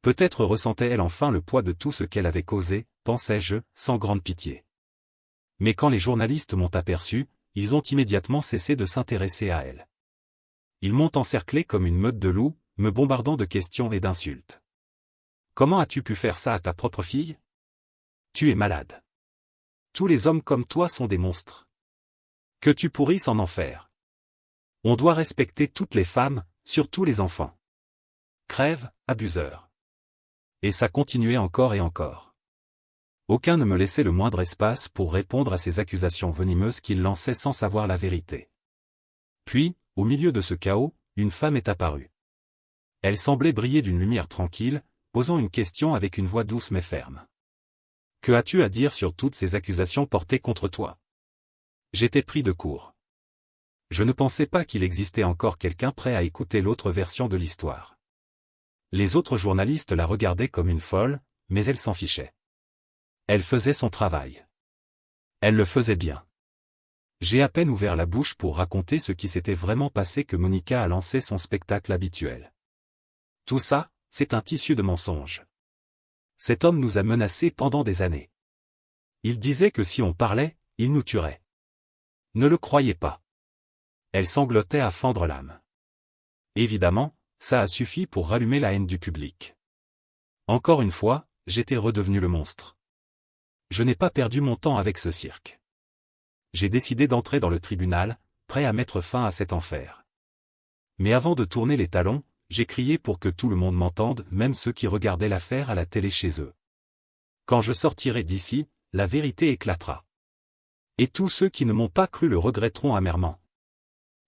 Peut-être ressentait-elle enfin le poids de tout ce qu'elle avait causé, pensais-je, sans grande pitié. Mais quand les journalistes m'ont aperçu, ils ont immédiatement cessé de s'intéresser à elle. Ils m'ont encerclé comme une meute de loups, me bombardant de questions et d'insultes. Comment as-tu pu faire ça à ta propre fille? Tu es malade. Tous les hommes comme toi sont des monstres. Que tu pourrisses en enfer. On doit respecter toutes les femmes, surtout les enfants. Crève, abuseur. Et ça continuait encore et encore. Aucun ne me laissait le moindre espace pour répondre à ces accusations venimeuses qu'ils lançaient sans savoir la vérité. Puis, au milieu de ce chaos, une femme est apparue. Elle semblait briller d'une lumière tranquille, posant une question avec une voix douce mais ferme. Que as-tu à dire sur toutes ces accusations portées contre toi? J'étais pris de court. Je ne pensais pas qu'il existait encore quelqu'un prêt à écouter l'autre version de l'histoire. Les autres journalistes la regardaient comme une folle, mais elle s'en fichait. Elle faisait son travail. Elle le faisait bien. J'ai à peine ouvert la bouche pour raconter ce qui s'était vraiment passé que Monica a lancé son spectacle habituel. Tout ça, c'est un tissu de mensonges. Cet homme nous a menacés pendant des années. Il disait que si on parlait, il nous tuerait. Ne le croyez pas. Elle sanglotait à fendre l'âme. Évidemment, ça a suffi pour rallumer la haine du public. Encore une fois, j'étais redevenu le monstre. Je n'ai pas perdu mon temps avec ce cirque. J'ai décidé d'entrer dans le tribunal, prêt à mettre fin à cet enfer. Mais avant de tourner les talons, j'ai crié pour que tout le monde m'entende, même ceux qui regardaient l'affaire à la télé chez eux. Quand je sortirai d'ici, la vérité éclatera. Et tous ceux qui ne m'ont pas cru le regretteront amèrement.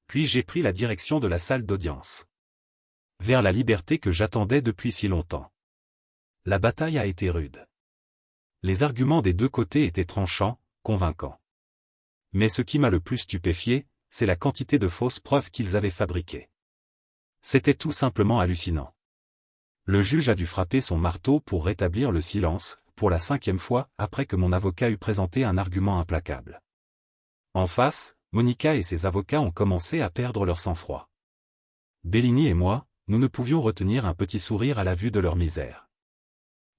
Puis j'ai pris la direction de la salle d'audience. Vers la liberté que j'attendais depuis si longtemps. La bataille a été rude. Les arguments des deux côtés étaient tranchants, convaincants. Mais ce qui m'a le plus stupéfié, c'est la quantité de fausses preuves qu'ils avaient fabriquées. C'était tout simplement hallucinant. Le juge a dû frapper son marteau pour rétablir le silence, pour la 5e fois, après que mon avocat eut présenté un argument implacable. En face, Monica et ses avocats ont commencé à perdre leur sang-froid. Bellini et moi, nous ne pouvions retenir un petit sourire à la vue de leur misère.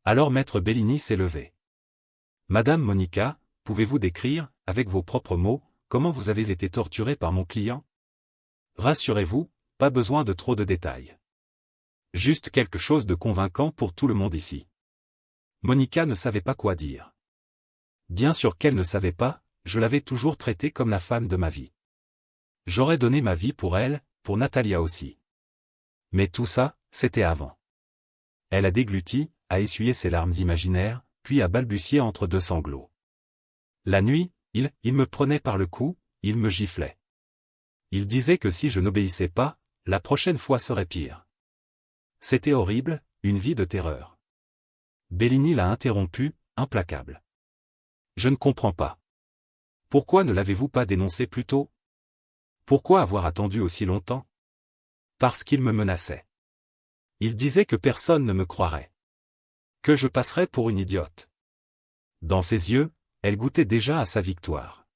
Alors maître Bellini s'est levé. Madame Monica, pouvez-vous décrire, avec vos propres mots, comment vous avez été torturée par mon client? Rassurez-vous, pas besoin de trop de détails. Juste quelque chose de convaincant pour tout le monde ici. Monica ne savait pas quoi dire. Bien sûr qu'elle ne savait pas, je l'avais toujours traitée comme la femme de ma vie. J'aurais donné ma vie pour elle, pour Natalia aussi. Mais tout ça, c'était avant. Elle a dégluti, a essuyé ses larmes imaginaires, puis a balbutié entre deux sanglots. La nuit, il me prenait par le cou, il me giflait. Il disait que si je n'obéissais pas, la prochaine fois serait pire. C'était horrible, une vie de terreur. Bellini l'a interrompu, implacable. Je ne comprends pas. Pourquoi ne l'avez-vous pas dénoncé plus tôt? Pourquoi avoir attendu aussi longtemps? Parce qu'il me menaçait. Il disait que personne ne me croirait. Que je passerais pour une idiote. Dans ses yeux, elle goûtait déjà à sa victoire.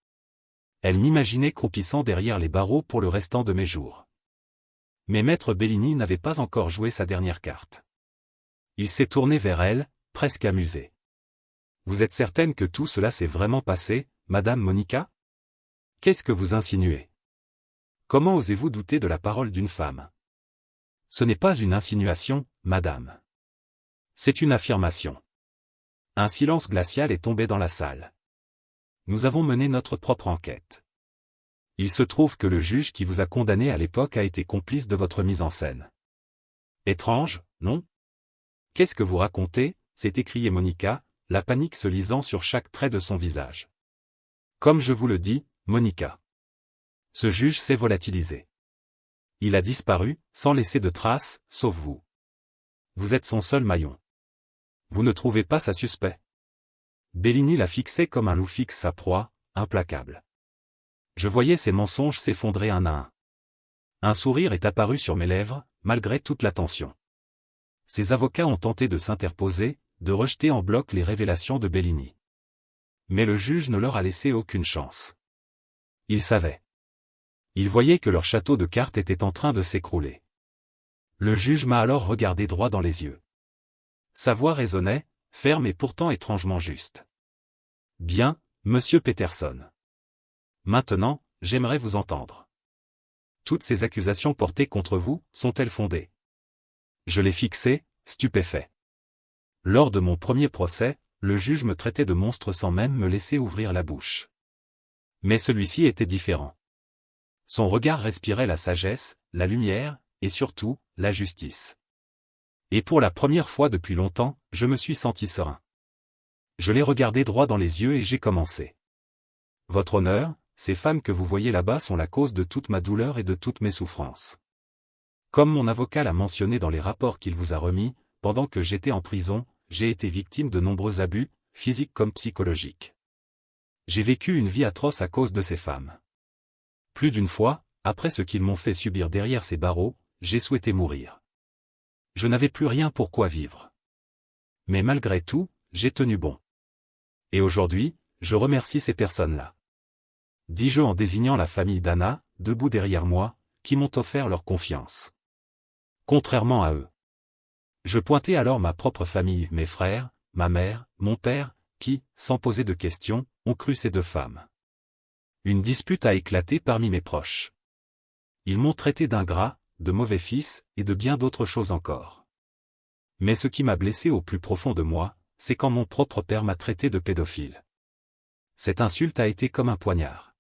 Elle m'imaginait croupissant derrière les barreaux pour le restant de mes jours. Mais maître Bellini n'avait pas encore joué sa dernière carte. Il s'est tourné vers elle, presque amusé. Vous êtes certaine que tout cela s'est vraiment passé, Madame Monica? Qu'est-ce que vous insinuez? Comment osez-vous douter de la parole d'une femme? Ce n'est pas une insinuation, madame. C'est une affirmation. Un silence glacial est tombé dans la salle. Nous avons mené notre propre enquête. Il se trouve que le juge qui vous a condamné à l'époque a été complice de votre mise en scène. Étrange, non? Qu'est-ce que vous racontez? S'est écriée Monica, la panique se lisant sur chaque trait de son visage. Comme je vous le dis, Monica. Ce juge s'est volatilisé. Il a disparu, sans laisser de traces, sauf vous. Vous êtes son seul maillon. Vous ne trouvez pas ça suspect? Bellini la fixait comme un loup fixe sa proie, implacable. Je voyais ses mensonges s'effondrer un à un. Un sourire est apparu sur mes lèvres, malgré toute la tension. Ses avocats ont tenté de s'interposer, de rejeter en bloc les révélations de Bellini. Mais le juge ne leur a laissé aucune chance. Ils savaient. Ils voyaient que leur château de cartes était en train de s'écrouler. Le juge m'a alors regardé droit dans les yeux. Sa voix résonnait, ferme et pourtant étrangement juste. Bien, monsieur Peterson. Maintenant, j'aimerais vous entendre. Toutes ces accusations portées contre vous, sont-elles fondées? Je l'ai fixé, stupéfait. Lors de mon premier procès, le juge me traitait de monstre sans même me laisser ouvrir la bouche. Mais celui-ci était différent. Son regard respirait la sagesse, la lumière, et surtout, la justice. Et pour la première fois depuis longtemps, je me suis senti serein. Je l'ai regardé droit dans les yeux et j'ai commencé. Votre honneur, ces femmes que vous voyez là-bas sont la cause de toute ma douleur et de toutes mes souffrances. Comme mon avocat l'a mentionné dans les rapports qu'il vous a remis, pendant que j'étais en prison, j'ai été victime de nombreux abus, physiques comme psychologiques. J'ai vécu une vie atroce à cause de ces femmes. Plus d'une fois, après ce qu'ils m'ont fait subir derrière ces barreaux, j'ai souhaité mourir. Je n'avais plus rien pour quoi vivre. Mais malgré tout, j'ai tenu bon. Et aujourd'hui, je remercie ces personnes-là. Dis-je en désignant la famille d'Anna, debout derrière moi, qui m'ont offert leur confiance. Contrairement à eux. Je pointais alors ma propre famille, mes frères, ma mère, mon père, qui, sans poser de questions, ont cru ces deux femmes. Une dispute a éclaté parmi mes proches. Ils m'ont traité d'ingrat, de mauvais fils, et de bien d'autres choses encore. Mais ce qui m'a blessé au plus profond de moi, c'est quand mon propre père m'a traité de pédophile. Cette insulte a été comme un poignard.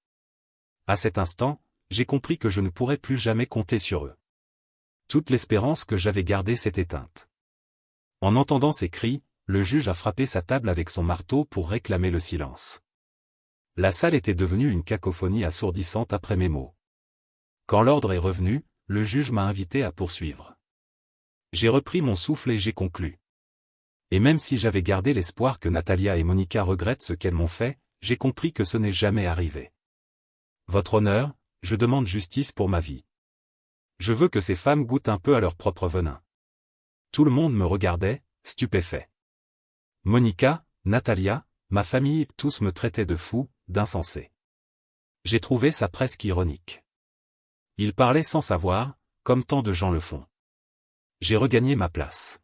À cet instant, j'ai compris que je ne pourrais plus jamais compter sur eux. Toute l'espérance que j'avais gardée s'est éteinte. En entendant ces cris, le juge a frappé sa table avec son marteau pour réclamer le silence. La salle était devenue une cacophonie assourdissante après mes mots. Quand l'ordre est revenu, le juge m'a invité à poursuivre. J'ai repris mon souffle et j'ai conclu. Et même si j'avais gardé l'espoir que Natalia et Monica regrettent ce qu'elles m'ont fait, j'ai compris que ce n'est jamais arrivé. Votre honneur, je demande justice pour ma vie. Je veux que ces femmes goûtent un peu à leur propre venin. Tout le monde me regardait, stupéfait. Monica, Natalia, ma famille, tous me traitaient de fou, d'insensé. J'ai trouvé ça presque ironique. Ils parlaient sans savoir, comme tant de gens le font. J'ai regagné ma place.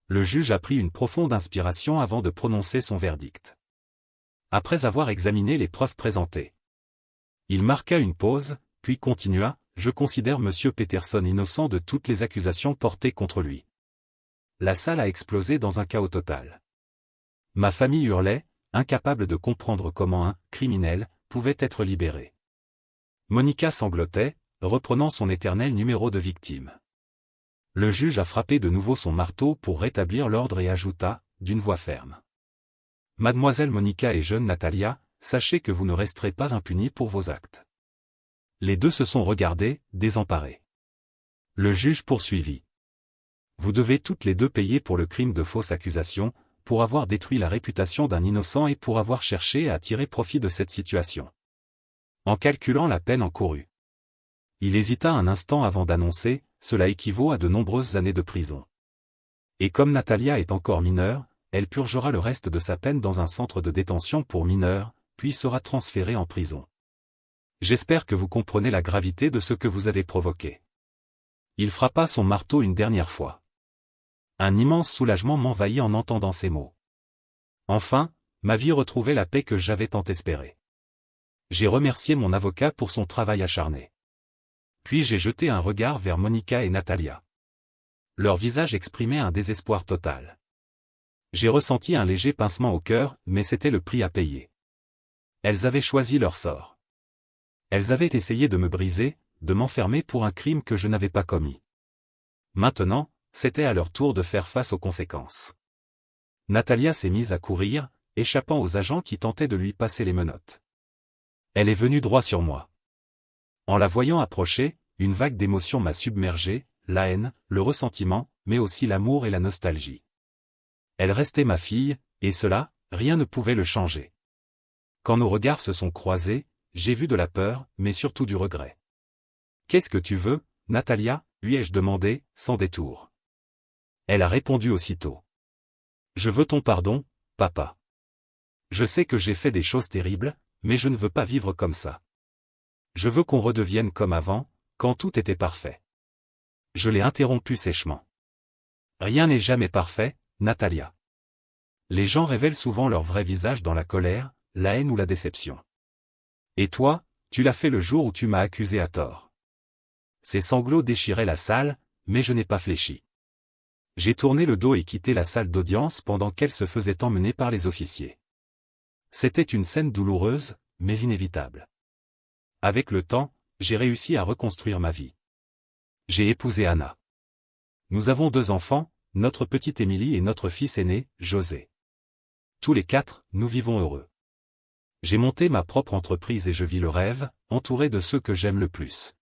Le juge a pris une profonde inspiration avant de prononcer son verdict. Après avoir examiné les preuves présentées, il marqua une pause, puis continua, « Je considère Monsieur Peterson innocent de toutes les accusations portées contre lui. » La salle a explosé dans un chaos total. Ma famille hurlait, incapable de comprendre comment un « criminel » pouvait être libéré. Monica sanglotait, reprenant son éternel numéro de victime. Le juge a frappé de nouveau son marteau pour rétablir l'ordre et ajouta, d'une voix ferme. « Mademoiselle Monica et jeune Natalia, sachez que vous ne resterez pas impunis pour vos actes. » Les deux se sont regardés, désemparés. Le juge poursuivit. « Vous devez toutes les deux payer pour le crime de fausse accusation, pour avoir détruit la réputation d'un innocent et pour avoir cherché à tirer profit de cette situation. » En calculant la peine encourue, il hésita un instant avant d'annoncer, « Cela équivaut à de nombreuses années de prison. Et comme Natalia est encore mineure, elle purgera le reste de sa peine dans un centre de détention pour mineurs, puis sera transférée en prison. J'espère que vous comprenez la gravité de ce que vous avez provoqué. » Il frappa son marteau une dernière fois. Un immense soulagement m'envahit en entendant ces mots. Enfin, ma vie retrouvait la paix que j'avais tant espérée. J'ai remercié mon avocat pour son travail acharné. Puis j'ai jeté un regard vers Monica et Natalia. Leur visage exprimait un désespoir total. J'ai ressenti un léger pincement au cœur, mais c'était le prix à payer. Elles avaient choisi leur sort. Elles avaient essayé de me briser, de m'enfermer pour un crime que je n'avais pas commis. Maintenant, c'était à leur tour de faire face aux conséquences. Natalia s'est mise à courir, échappant aux agents qui tentaient de lui passer les menottes. Elle est venue droit sur moi. En la voyant approcher, une vague d'émotions m'a submergé, la haine, le ressentiment, mais aussi l'amour et la nostalgie. Elle restait ma fille, et cela, rien ne pouvait le changer. Quand nos regards se sont croisés, j'ai vu de la peur, mais surtout du regret. « Qu'est-ce que tu veux, Natalia ?» lui ai-je demandé, sans détour. Elle a répondu aussitôt. « Je veux ton pardon, papa. Je sais que j'ai fait des choses terribles, mais je ne veux pas vivre comme ça. Je veux qu'on redevienne comme avant, quand tout était parfait. » Je l'ai interrompu sèchement. « Rien n'est jamais parfait, Natalia. Les gens révèlent souvent leur vrai visage dans la colère, la haine ou la déception. Et toi, tu l'as fait le jour où tu m'as accusé à tort. » Ses sanglots déchiraient la salle, mais je n'ai pas fléchi. J'ai tourné le dos et quitté la salle d'audience pendant qu'elle se faisait emmener par les officiers. C'était une scène douloureuse, mais inévitable. Avec le temps, j'ai réussi à reconstruire ma vie. J'ai épousé Anna. Nous avons 2 enfants, notre petite Émilie et notre fils aîné, José. Tous les 4, nous vivons heureux. J'ai monté ma propre entreprise et je vis le rêve, entouré de ceux que j'aime le plus.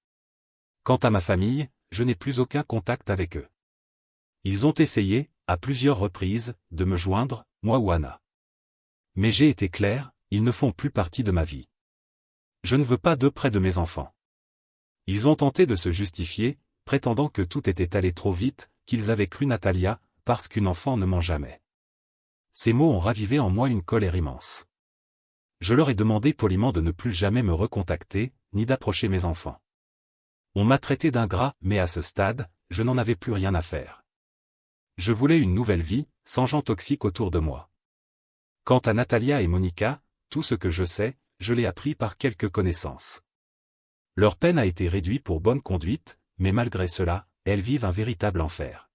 Quant à ma famille, je n'ai plus aucun contact avec eux. Ils ont essayé, à plusieurs reprises, de me joindre, moi ou Anna. Mais j'ai été clair, ils ne font plus partie de ma vie. Je ne veux pas d'eux près de mes enfants. Ils ont tenté de se justifier, prétendant que tout était allé trop vite, qu'ils avaient cru Natalia, parce qu'une enfant ne ment jamais. Ces mots ont ravivé en moi une colère immense. Je leur ai demandé poliment de ne plus jamais me recontacter, ni d'approcher mes enfants. On m'a traité d'ingrat, mais à ce stade, je n'en avais plus rien à faire. Je voulais une nouvelle vie, sans gens toxiques autour de moi. Quant à Natalia et Monica, tout ce que je sais, je l'ai appris par quelques connaissances. Leur peine a été réduite pour bonne conduite, mais malgré cela, elles vivent un véritable enfer.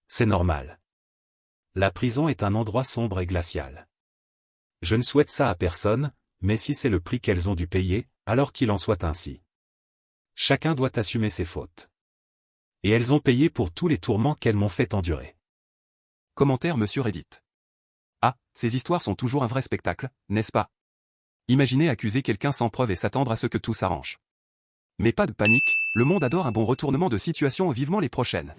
C'est normal. La prison est un endroit sombre et glacial. Je ne souhaite ça à personne, mais si c'est le prix qu'elles ont dû payer, alors qu'il en soit ainsi. Chacun doit assumer ses fautes. Et elles ont payé pour tous les tourments qu'elles m'ont fait endurer. Commentaire Monsieur Reddit. Ah, ces histoires sont toujours un vrai spectacle, n'est-ce pas? Imaginez accuser quelqu'un sans preuve et s'attendre à ce que tout s'arrange. Mais pas de panique, le monde adore un bon retournement de situation, vivement les prochaines.